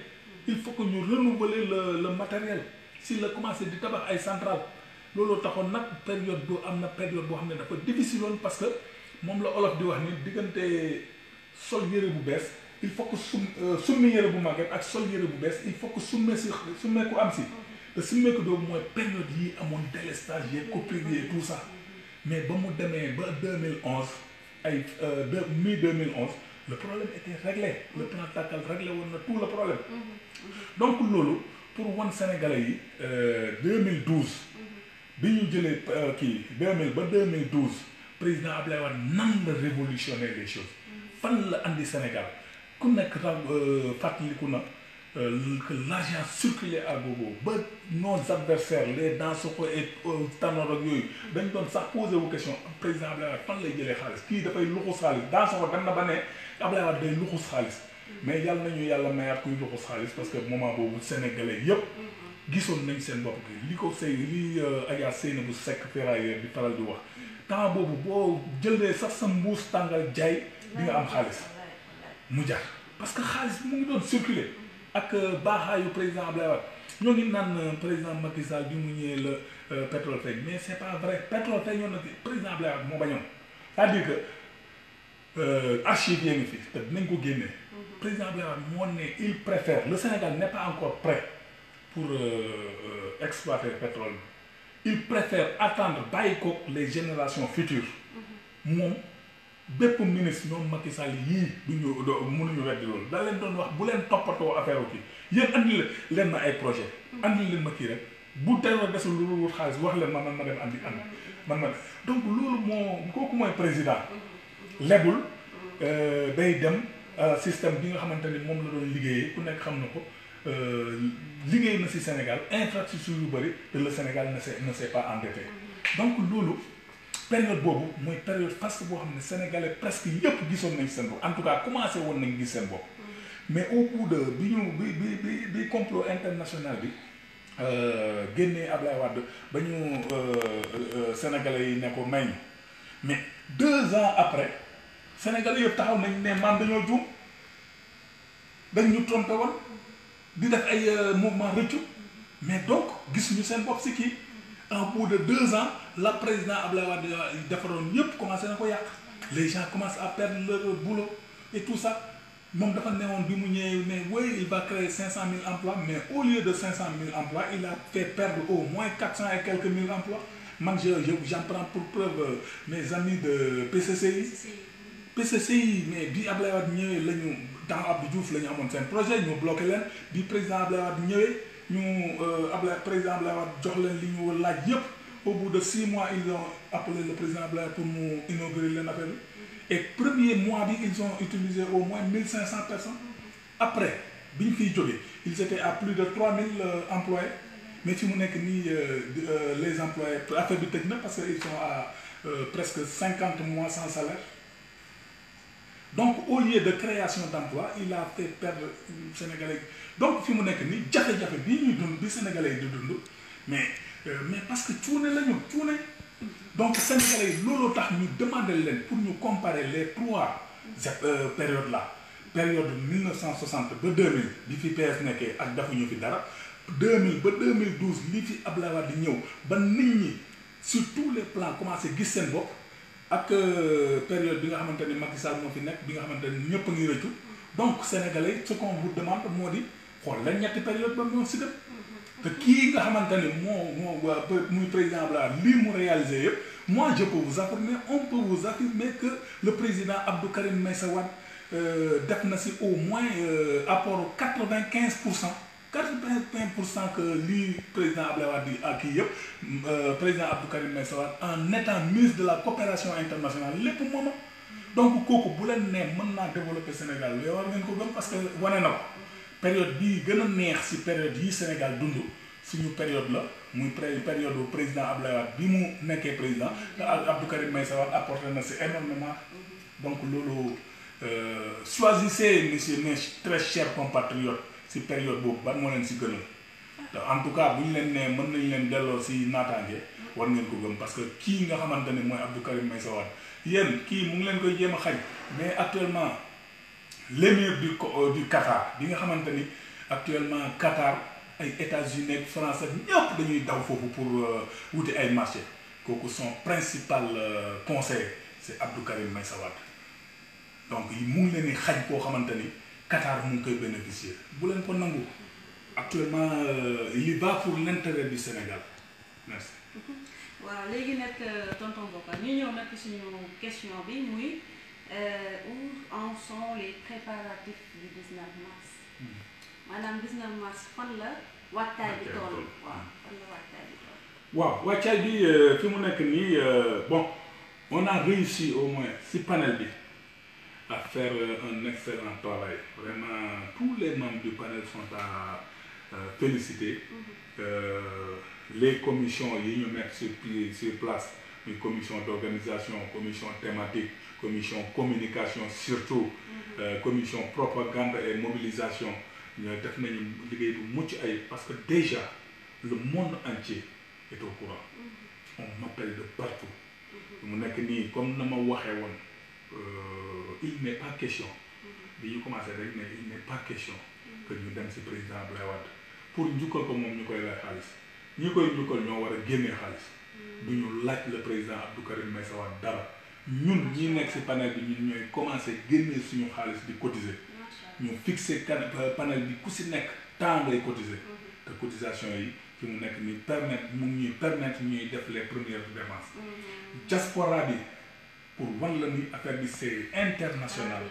il faut que ñu renouveler le matériel si la commencé di tabax ay centrale looloo taxoon nag période boo am na période boo xam ne dafa difficile woon parce que moom la olof di wax ni diggante sol yëre bu bees il faut que summi yëre bu màgget ak sol yëre bu bees il faut que summeeku am si te summeeku boobu mooy période yi amoon délestage yeeg coupure yi tout ça mais ba mu demee ba 2011 ay mi-2011 le problème était réglé le plan Takkal réglé woon na tout le problème donc loolu pour wan Sénégalais yi 2012 bi ñu jëlee kii 2000 ba 2012 président Abdoulaye Wade nan la révolutionner les choses fan la andi Sénégal ku nekk fàttaliku na que l'argent circulait à gogo ba nos adversaires les Dansokho et Tanor ak yooyu dañ doon sax posé wu question président Abdoulaye Wade fan lay jëlee xaalis kii dafay luxus xaalis Dansokho dem na ba ne Abdoulaye Wade day luxus xaalis mais yàlla nañu yàlla mayaat kuy luxus xaalis parce que moment boobu sénégalais yépp gisoon nañ seen bopp li ko li Adja Seynabou Seck ferrailleur bi faral di wax temps boobu boo jëlee sax sa mbuus tàngal jaay di nga am xaalis mu jar parce que xaalis mu ngi doon circuler ak baaxaayu président Abdoulaye Wade ñoo ngi naan président Macky Sall bi mu ñëwee la pétrole feeñ mais c'est pas vrai pétrole feeñoon na président Abdoulaye Wade moo bañoon c'est-à-dire que archive yi ngi fi te dinañ ko génnee président Abdoulaye Wade moo ne il préfère le Sénégal n'est pas encore prêt pour exploiter le pétrole il préfère attendre bàyyi ko les générations futures moom bépp ministre ñoom Macky Sall yii duñu mënuñu weddi loolu da leen doon wax bu leen toppatoo affaire kii yéen andi leen ma ay projet andi leen ma kii rek bu teeloo desul lu wut xaalis wax leen ma man ma dem andi man ma donc loolu moo kooku mooy président lebul day dem système bi nga xamante ni moom la doon liggéeyee ku nekk xam na ko liggéey na ci Sénégal infrastructure yu bëri te le Sénégal ne s'est pas endetté donc loolu période boobu mooy période faste boo xam ne sénégalais presque yëpp gisoon nañ seen bopp en tout cas commencé woon nañ gis seen bopp mais au bout de bi complot international bi génnee Ablaye Wade ba ñu sénégalais yi ne ko may mais 2 ans après sénégalais yëpp taxaw nañ ne man dañoo juum dañ ñu trompé woon di def ay mouvement rëccu mais donc gisuñu seen bopp si kii au bout de 2 ans la président Ablaye Wade defaroon yëpp commencé na ko yàq les gens commencent à perdre leur boulot et tout ça moom dafa newoon bi mu ñëwee ne oui il va créer 500 000 emplois mais au lieu de 500 000 emplois il a fait perdre au moins 400 et quelques mille emplois man j'en prends pour preuve mes amis de PCCI mais bi Ablaye Wade ñëwee la ñu dans Abdou Diouf la ñu amoon seen projet ñu bloqué leen bi président Ablaye Wade ñëwee ñu président Ablaye Wade jox leen li ñu laaj yëpp au bout de 6 mois ils ont appelé le président Ablaye pour mu inaugurer leen affaire bi et premier mois bi ils ont utilisé au moins 1500 personnes après bi ñu fiy jógee ils étaient à plus de 3000 employés mais fi mu nekk nii les employés affaire bi tëj na parce que ils sont à presque 50 mois sans salaire donc au lieu de création d'emploi il a fait perdre Sénégalais donc fi mu nekk nii jafe-jafe bii ñuy dund bi Sénégalais yi di dund mais parce que cuune la ñu cuune donc Sénégalais yi looloo tax ñu demander leen pour ñu comparer les 3 périodes là période 1960 ba 2000 bi fi PS nekkee ak defuñu fi dara 2000 ba 2012 li fi Abdoulaye Wade di ñëw ba nit ñi sur tous les plans commencé gis seen bopp ak période bi nga xamante ni Macky Sall moo fi nekk bi nga xamante ni ñëpp a ngi rëccu donc Sénégalais ce qu'on vous demande moo di xool la ñetti période ba ñoo si gën te kii nga xamante ni muy président Abdoulaye lii mu réalisé yëpp moi je peux vous affirmer on peut vous affirmer que le président Abdou Karim Meïssa Wade def na si au moins apport 95%. 80% que lii président Abdoulaye Wade di ak kii yëpp président Abdou Karim Meïssa Wade en étant ministre de la coopération internationale lépp moom donc kooku bu leen nee mën naa développer Sénégal yooyu war ngeen ko gëm parce que wane na ko période bii gën a neex si période yi Sénégal dund suñu période la muy période bu président Abdoulaye Wade bi mu nekkee président te Abdou Karim Meïssa Wade apporté na si énormément donc loolu choisissez monsieur mes très chers compatriotes si période boobu ban moo leen si gënal te en tout cas bu ñu leen nee mën nañu leen delloo si naataange war ngeen ko gëm parce que kii nga xamante ne mooy Abdou Karim Meïssa Wade yéen kii mu ngi leen koy jéem a xañ mais actuellement l'émir du Qatar bi nga xamante ni actuellement Qatar ay États-Unis ak France ak ñëpp dañuy daw foofu pour wuti ay marché kooku son principal conseiller c'est Abdou Karim Meïssa Wade donc mu ngi leen di xañ koo xamante ni Qatar mu ngi koy bénéficier bu leen ko nangu actuellement il y va pour l'intérêt du Sénégal merci. waaw léegi nag tonton Bokar ñu ñëw nag suñu question bi muy où en sont les préparatifs du 19 mars. maanaam 19 mars fan la waajtaay bi toll. waaw fan la waajtaay bi toll. waaw waajtaay bi fi mu nekk nii bon on a réussi au moins si panel bi à faire un excellent travail vraiment tous les membres du panel sont à féliciter. Les commissions yi ñu mettre sur place une commission d'organisation commission thématique commission communication surtout commission propagande et mobilisation ñooy def nañu liggéey bu mucc ay parce que déjà le monde entier est au courant on m'appelle de partout mu nekk nii comme na ma waxee woon il n'est pas question bi ñu commencé rek mais il n'est pas question que ñu dem ci président Abdoulaye Wade pour njukkal ko moom ñu koy lay xaalis ñi koy njukkal ñoo war a génnee xaalis du ñu laaj le président Abdou Karim Meïssa Wade dara ñun ñi nekk ci panel bi ñun ñooy commencé génnee suñu xaalis di cotiser ñu fixé panel bi ku ci nekk temps ngay cotiser te cotisation yi fi mu nekk ni permettre mu ngi ñuy permettre ñuy def les premières dépenses diaspora bi pour wan la ni affaire bi c'est international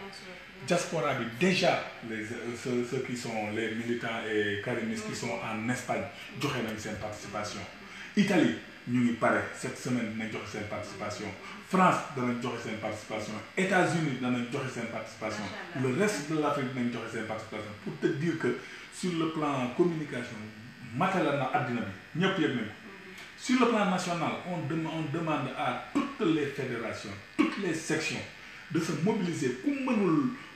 diaspora bi déjà ceux qui sont les militants et karimistes qui sont en Espagne joxe nañ seen participation Italie ñu ngi pare cette semaine dinañ joxe seen participation France danañ joxe seen participation États-Unis danañ joxe seen participation le reste de l'Afrique dinañ joxe seen participation pour te dire que sur le plan communication matala na àddina bi ñëpp yëg nañ sur le plan national on demande à toutes les fédérations toutes les sections de se mobiliser ku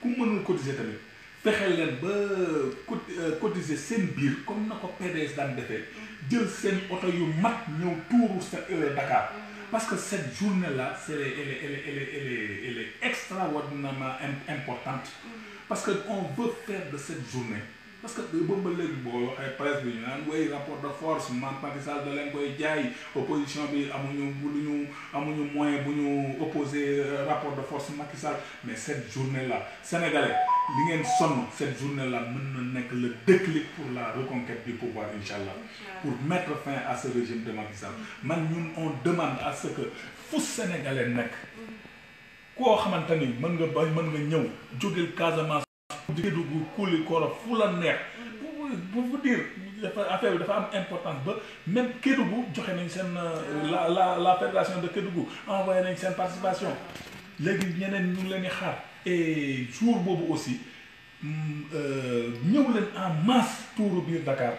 mënul cotiser tamit fexeel leen ba cotiser seen biir comme na ko PDS daan defee jël seen oto yu mat ñëw tuuru Dakar parce que cette journée là elle est extraordinairement importante parce que on veut faire de cette journée parce que boobu ba léegi boo waxee presse bi ñu naan way rapport de force Macky Sall da leen koy jaay opposition bi amuñu moyen bu ñu opposer rapport de force Macky Sall mais cette journée là sénégalais li ngeen sonn cette journée là mën na nekk le déclic pour la reconquête du pouvoir inchallah pour mettre fin à ce régime de Macky Sall man ñun on demande à ce que fu sénégalais nekk koo xamante ni mën nga ñëw jógeel Casamance Kédougou Kuli Koro fu la neex pour vous dire affaire bi dafa am importance ba même Kédougou joxe nañ seen la fédération de Kédougou envoyé nañ seen participation léegi ñeneen ñu ngi leen di xaar et jour boobu aussi ñëw leen en masse tuuru biir Dakar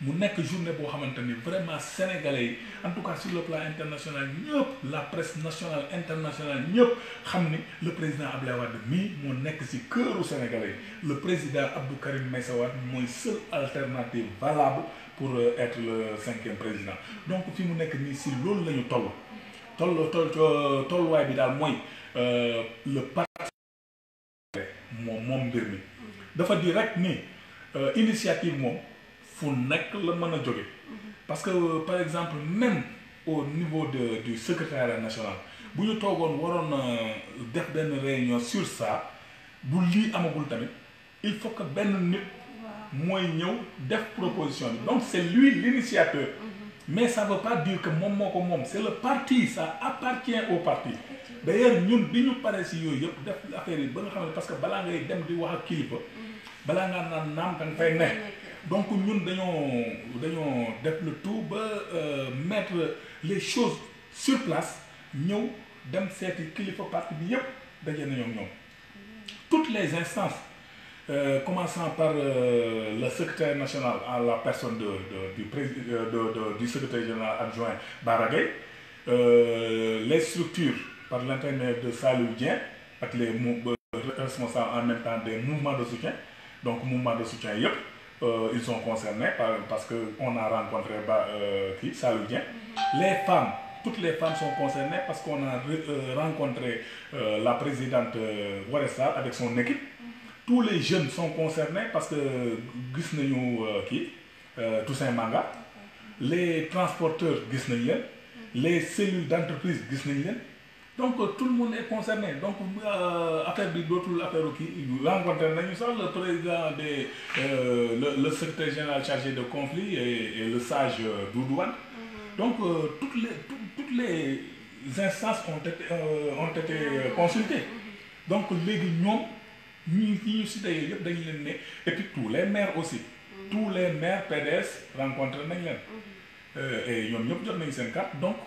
mu nekk journée boo xamante ni vraiment sénégalais yi en tout cas sur le plan international ñëpp la presse nationale internationale ñëpp xam ni le président Abdoulaye Wade mii moo nekk ci cœuru sénégalais yi le président Abdou Karim Meïssa Wade mooy seule alternative valable pour être le 5e président donc fi mu nekk nii ci loolu la ñu tolluwaay bi daal mooy le parti moom mbir mi dafa di rek ni initiative moom fu nekk la mën a jóge parce que par exemple même au niveau du secrétariat national bu ñu toogoon waroon def benn réunion sur ça bu lii amagul tamit il faut que benn nit mooy ñëw def proposition bi donc c'est lui l'initiateur mais ça veut pas dire que moom moo ko moom c'est le parti, ça appartient au parti. D'ailleurs ñun bi ñu paree si yooyu yëpp def affaire yi ba nga xam ne parce que balaa ngay dem di wax ak kilifa balaa ngaa naan naam ka nga fay ne donc ñun dañoo def le tout ba mettre les choses sur place ñëw dem seeti kilifa parti bi yëpp daje nañoo ñoom toutes les instances commençant par le secrétaire national à la personne du secrétaire général adjoint Bara Gaye, les structures par l'intermédiaire de Saliou Dieng avec les responsables en même temps des mouvements de soutien. Donc mouvements de soutien yep, ils sont concernés parce qu'on a rencontré Saliou Dieng. Les femmes, toutes les femmes sont concernées parce qu'on a rencontré la présidente Waressa avec son équipe. Tous les jeunes sont concernés parce que gis nañu Toussaint Manga, les transporteurs gis nañ leen, les cellules d'entreprise gis nañ leen. Donc tout le monde est concerné. Donc affaire bi dootul affaire rencontré nañu sax le président le secrétaire général chargé de conflit et le sage Doudou Wade. Donc toutes les instances ont été consultées. Donc léegi ñoom ñu cité yëpp dañu leen ne et puis tous les maires aussi. Tous les maires PDS rencontré nañ leen. Et ñoom ñëpp jot nañu seen carte. Donc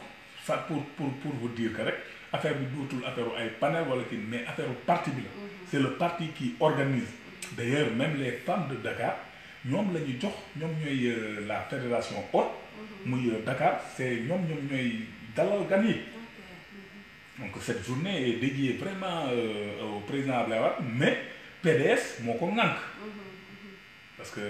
ça pour vous dire que rek affaire bi dootul affaire ay panel wala kii mais affaire parti bi la. C'est le parti qui organise. D'ailleurs même les femmes de Dakar ñoom la ñu jox ñoom ñooy la fédération haute. muy Dakar c'est ñoom ñooy dalal gan yi. Donc cette journée est dédiée vraiment au président Abdoulaye Wade mais PDS moo ko ŋànk. Parce que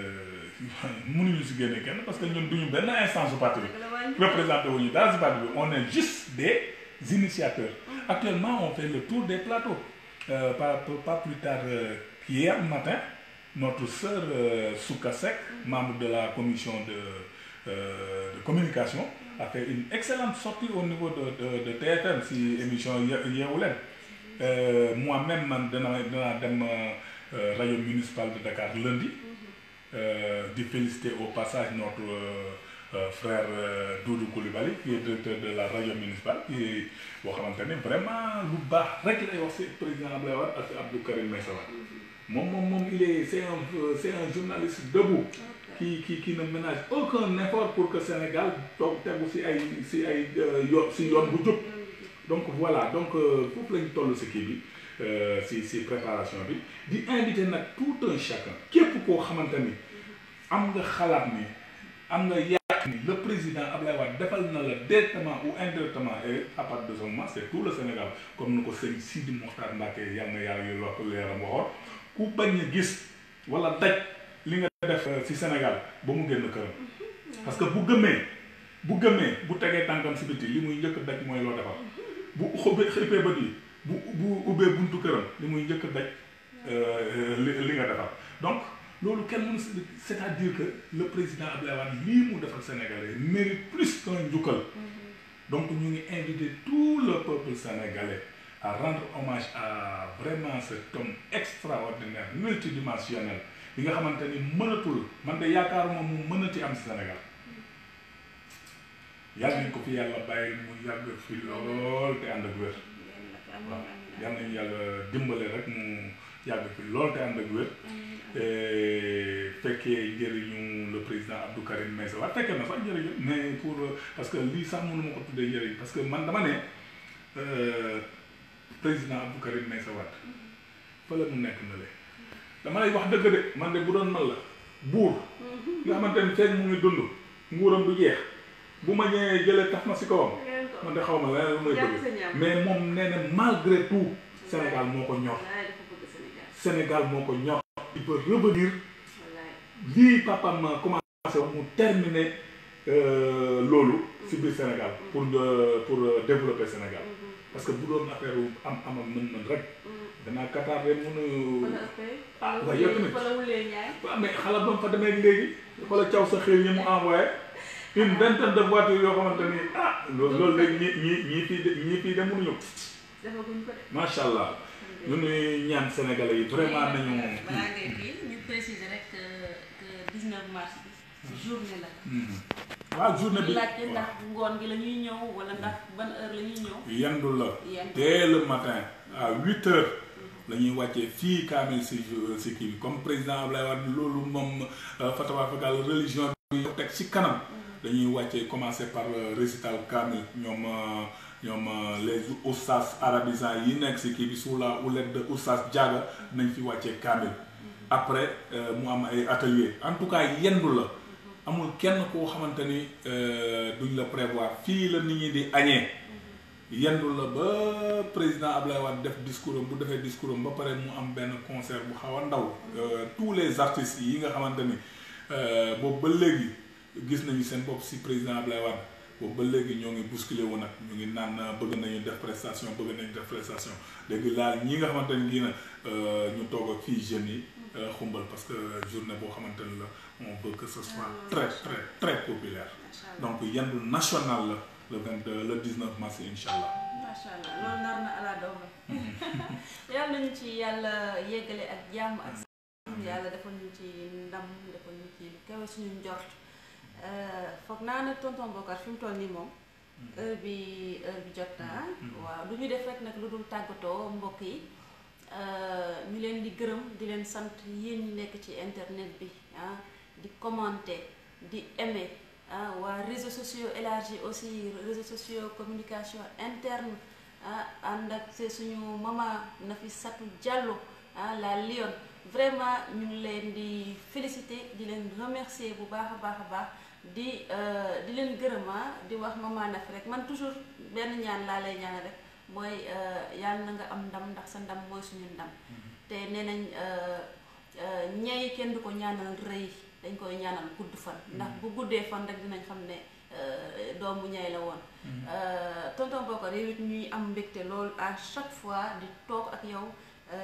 mënuñu si génne kenn parce que ñun duñu benn instance su parti bi représenté wuñu dara si parti bi on est juste des initiateurs. Actuellement on fait le tour des plateaux. Pas plus tard qu'hier matin notre sœur Souka Seck, membre de la commission de communication, a fait une excellente sortie au niveau de TFM si émission Yeewu Leen. Moi-même man danaa dem radio municipal de Dakar lundi. De féliciter au passage notre frère Doudou Coulibaly qui est directeur de la radio municipale qui boo xamante ne vraiment lu baax rek lay wax ci président Abdoulaye Wade ak Abdou Karim Meïssa Wade moom c'est un journaliste debout qui ne ménage aucun effort pour que Sénégal toog tegu ci ay yoon bu jub. Donc voilà donc foofu lañu toll ci kii bi ci préparation bi di inviter nag tout un chacun képp koo xamante ni am nga xalaat ni am nga yàq ni le président Abdoulaye Wade defal na la directement ou indirectement et à partir de ce moment c'est tout le Sénégal comme ni ko sëñ Sidi Mokhtar Mbacké yal na yàlla yu lokk leeram waxoon ku bañ a gis wala daj li nga def ci Sénégal ba mu génn këram parce que bu gëmee bu tegee tànkam ci biti li muy njëkk daj mooy loo defar bu xippee bët yi bu ubbee buntu këram li muy njëkk daj li nga defar donc loolu kenn mënu c'est-à-dire que le président Abdoulaye Wade lii mu defal Sénégalais mérite plus qu'un njukkal. Donc ñu ngi inviter tout le peuple sénégalais à rendre hommage à vraiment cet homme extraordinaire multidimensionnel bi nga xamante ni mënatul man de yaakaaruma mu mënati am Sénégal. yàlla nañ ko fi yàlla bàyyi mu yàgg fi lool te ànd ak wér. waaw yàlla nañu yàlla dimbale rek mu yàgg fi lool te ànd ak wér. fekkee njëriñu le président Abdou Karim Meïssa Wade fekkee na sax njëriñu mais parce que lii sax mënu ma ko tuddee njëriñ parce que man dama ne président Abdou Karim Meïssa Wade fa la mu nekk na le dama lay wax dëgg de man de bu doon man la buur nga xamante ni feeg mu ngi dund nguuram du jeex bu ma ñëwee jëlee tax ma si kawam man de xaw ma leneen lu may bëgg mais moom nee na malgré tout Sénégal moo ko ñor Sénégal moo ko ñor il peut revenir lii papam commencé mu terminer loolu si biir Sénégal pour développer Sénégal parce que bu doon affaire am mën rek danaa Qatar de mënu waaye yow tamit waaw mais xala ba mu fa demee léegi xoola caw sa xëy ñi mu envoyé une vingtaine de voitures yoo xamante ni loolu léegi ñii fii de mënuñu macha allah ñu nuy ñaan sénégalais yi vraiment nañu. balaa ngay kii ñu préciser rek que 19 mars bi ci journée la. waaw journée bi laajte ndax ngoon gi la ñuy ñëw wala ndax ban heure la ñuy ñëw. yendu la dès le matin à 8 heures la ñuy wàccee fii kaamil si kii bi comme président Ablaye Wade loolu moom fatawaafakal religion bi teg ci kanam dañuy wàccee commencer par récital kaamil ñoom les oustaz arabisants yi nekk si kii bi sous la houlette de oustaz Diaga nañ fi wàccee kaamil après mu am ay atelier en tout cas yendu la amul kenn koo xamante ni duñ la prévoir fii la nit ñi di añee yendu la ba président Ablaye Wade def discours am bu defee discours am ba pare mu am benn concert bu xaw a ndaw tous les artistes yi nga xamante ni boobu ba léegi gis nañu seen bopp si président Ablaye Wade boobu ba léegi ñoo ngi bousculé wu nag ñu ngi naan bëgg nañu def prestation léegi laal ñi nga xamante ni gii na ñu toog ak fii jeunes yi xumbal parce que journée boo xamante ni la on veut que ce soit très très très populaire donc yendu national la le 19 mars incha allah. macha allah loolu nar na ala doom yàlla nañu ci yàlla yeggale ak jàmm ak yàlla defal ñu ci ndam defal ñu ci kawe suñu njort foog naa ne tonton Bokar fi mu toll nii moom heure bi jot na waaw du ñu def rek nag lu dul tàggatoo mbokk yi ñu leen di gërëm di leen sant yéen ñi nekk ci internet bi di commenter di aimer waa réseaux sociaux élargis aussi réseaux sociaux communication interne ànd ak suñu maman Nafissatou Diallo la Lyon vraiment ñu ngi leen di féliciter di leen remercier bu baax a baax di leen gërëm di wax maman Nafi rek man toujours benn ñaan laa lay ñaan rek mooy yàlla na nga am ndam ndax sa ndam mooy suñu ndam te nee nañ ñay kenn du ko ñaanal rëy dañ koy ñaanal gudd fan ndax bu guddee fan rek dinañ xam ne doomu ñay la woon tonton Bokar yow it ñuy am mbégte loolu à chaque fois di toog ak yow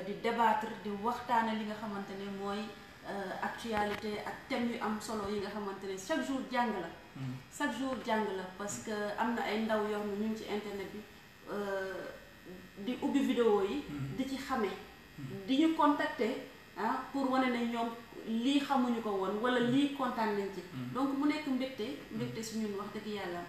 di débattre di waxtaane li nga xamante ne mooy actualité ak thème yu am solo yi nga xamante ne chaque jour jàng la parce que am na ay ndaw yoo xam ne ñu ngi ci internet bi di ubbi vidéo yi di ci xamee di ñu contacter pour wane ne ñoom lii xamuñu ko woon wala lii kontaan nañ ci donc mu nekk mbégte suñu wax dëgg yàlla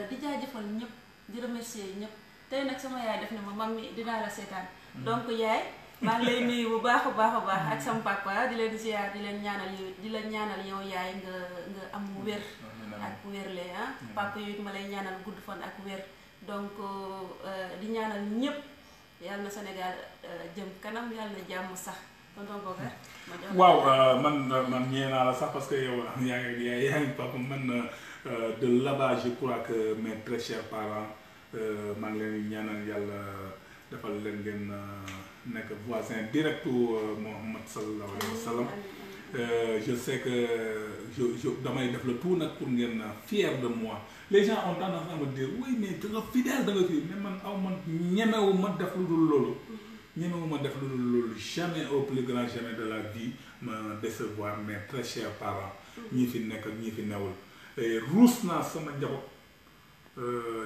di jaajëfal ñëpp di remercier ñëpp tey nag sama yaay def na ma mami dinaa la seetaan donc yaay maa ngi lay nuyu bu baax a baax ak sama papa di leen ziar di leen ñaanal yow di la ñaanal yow yaay nga am wér ak wérle papa yooyu ma lay ñaanal gudd fan ak wér donc di ñaanal ñëpp yàlla na Sénégal jëm kanam yàlla na jàmm sax tonton Bokar waaw man ñee naa la sax parce que yow yaa ngi papa man de là-bas je crois que mes très chers parents maa ngi leen ñaanal yàlla defal leen ngeen nekk voisin direct Muhammad sallallahu alayhi wa sallam je sais que je damay def le tout nag pour ngeen fier de moi les gens ont tendance à me dire oui mais da nga fidèle da nga fii mais man aw man ñemewu ma def lu dul loolu jamais au plus grand jamais de la vie ma décevoir mes très chers parents ñii fi nekk ak ñii fi newul ruus naa sama njaboot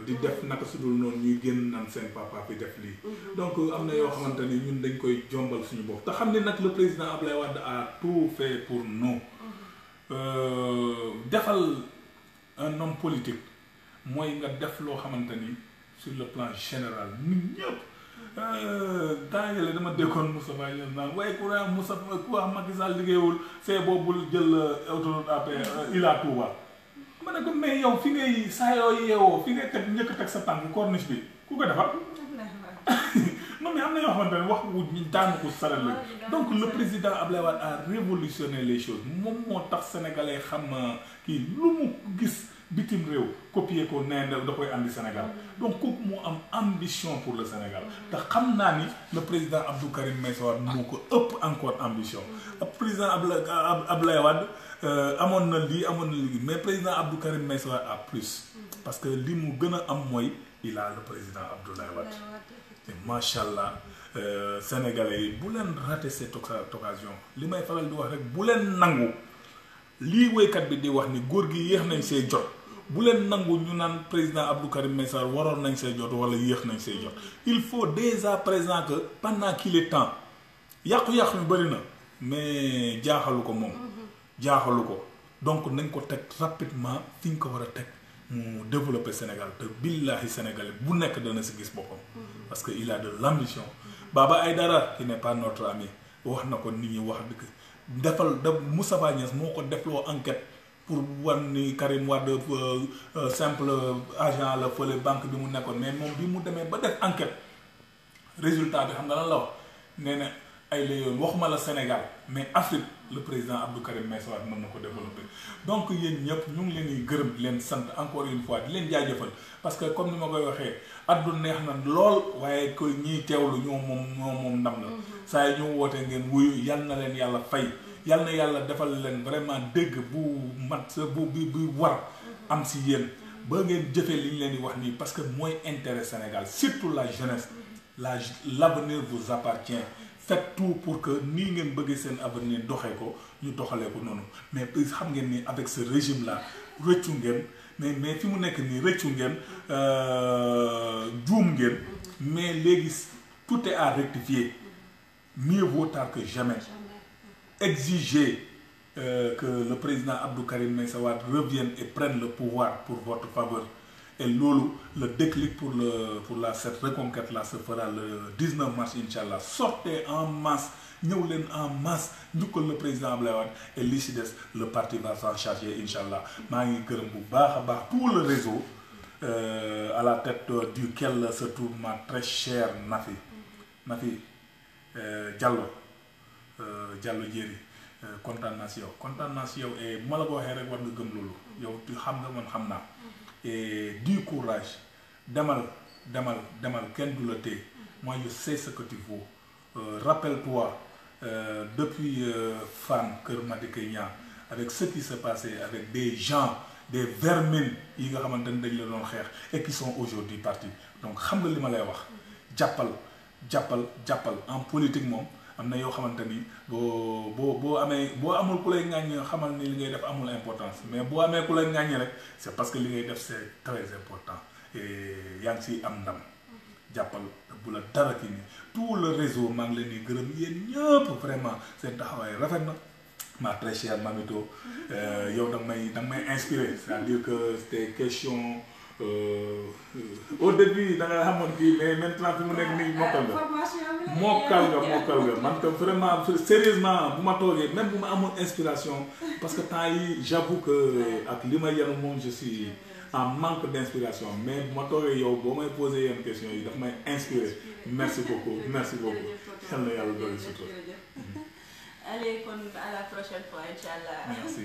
di def naka su dul noonu ñuy génn naan seen papa fi def lii donc am na yoo xamante ni ñun dañ koy jombal suñu bopp te xam ne nag le président Ablaye Wade a tout fait pour nous defal un homme politique mooy nga def loo xamante ni sur le plan général nit ñëpp temps yële dama déggoon Moustapha Niasse naan waaye ku wax Macky Sall liggéeyul c'est boobul jël autoroute à péage Ila Touba ma ne ko mais yow fi ngay saa yoo yeewoo fi ngay teg njëkk teg sa tànk corniche bi ku ko defar non mais am na yoo xamante ne wax wu ñu daanu ko saral la donc le président Ablaye Wade a révolutionné les choses moom moo tax sénégalais xam kii lu mu gis bitim réew copier ko nee da koy andi Sénégal donc kooku moo am ambition pour le Sénégal te xam naa ni le président Abdou Karim Meïssa Wade moo ko ëpp encore ambition président Ablaye Wade amoon na lii mais président Abdou Karim Meïssa Wade a plus parce que li mu gën a am mooy il a le président Abdoulaye Wade et macha allah sénégalais yi bu leen rater cette occasion li may faral di wax rek bu leen nangu lii woykat bi di wax ni góor gi yéex nañ see jot bu leen nangu ñu naan président Abdou Karim Meïssa Wade waroon nañ see jot wala yéex nañ see jot il faut dès à présent que pendant qu'il est temps yàqu-yàqu yu bëri na mais jaaxalu ko moom jaaxalu ko donc nañ ko teg rapidement fi ñu ko war a teg mu développer Sénégal te billahi sénégalais bu nekk dana si gis boppam parce que il a de l'ambition Baba Aïdara qui n'est pas notre ami wax na ko nit ñi wax dëgg defal da Moustapha Niasse moo ko defloo enquête pour wan ni Karim Wade simple agent la fële banque bi mu nekkoon mais moom bi mu demee ba def enquête résultat bi xam nga lan la wax nee na ay la yoon waxuma la Sénégal mais Afrique le président Abdou Karim Meïssa Wade mën na ko développer donc yéen ñëpp ñu ngi leen di gërëm di leen sant encore une fois di leen jaajëfal parce que comme ni ma koy waxee addu neex na lool waaye ko ñiy teewlu ñoo moom ndam la saa yi ñu wootee ngeen wuyu yal na leen yàlla fay yal na yàlla defal leen vraiment dégg bu mat bu war am si yéen ba ngeen jëfee li ñu leen di wax nii parce que mooy intérêt Sénégal surtout la jeunesse l'avenir vous appartient. Faites tout pour que nii ngeen bëggee seen avenir doxee ko ñu doxalee ko noonu mais xam ngeen ni avec ce régime là rëccu ngeen mais fi mu nekk nii rëccu ngeen juum ngeen mais léegi tout est à rectifier mieux vaut tard que jamais exigez que le président Abdou Karim Meïssa Wade revienne et prenne le pouvoir pour votre faveur. Et loolu le déclic pour cette reconquête là se fera le 19 mars inchallah sortez en masse ñëw leen en masse njukkal le président Abdoulaye Wade et li ci des le parti va s'en charger inchallah maa ngi gërëm bu baax a baax tout le réseau à la tête duquel se trouve ma très chère Nafi Diallo Diéry kontaan naa si yow et bu ma la ko waxee rek war nga gëm loolu yow xam nga man xam naa et du courage demal kenn du la téye moi je sais ce que tu vaux rappelle-toi depuis Fann Kër Madické Niang avec ce qui s'est passé avec des gens des vermines yi nga xamante ne dañ la doon xeex et qui sont aujourd'hui partis donc xam nga li ma lay wax jàppal en politique moom am na yoo xamante ni boo amul ku lay ŋàññi xamal ni li ngay def amul importance mais boo amee ku lay ŋàññi rek c'est parce que li ngay def c'est très important et yaa ngi siy am ndam jàppal bu la dara ki ni tout le réseau maa ngi leen di gërëm yéen ñëpp vraiment seen taxawaay rafet na ma très chère Mamito yow danga may inspiré c'est-à-dire que tes questions au début da nga xamoon kii mais maintenant fi mu nekk nii mokkal nga man tam vraiment sérieusement bu ma toogee même bu ma amoon inspiration parce que temps yi j'avoue que ak li ma yenu moom je suis en manque d'inspiration mais bu ma toogee yow boo may posé yenn question yi daf may inspiré merci beaucoup yal na yàlla doole surtout allez kon à la prochaine fois inchallah merci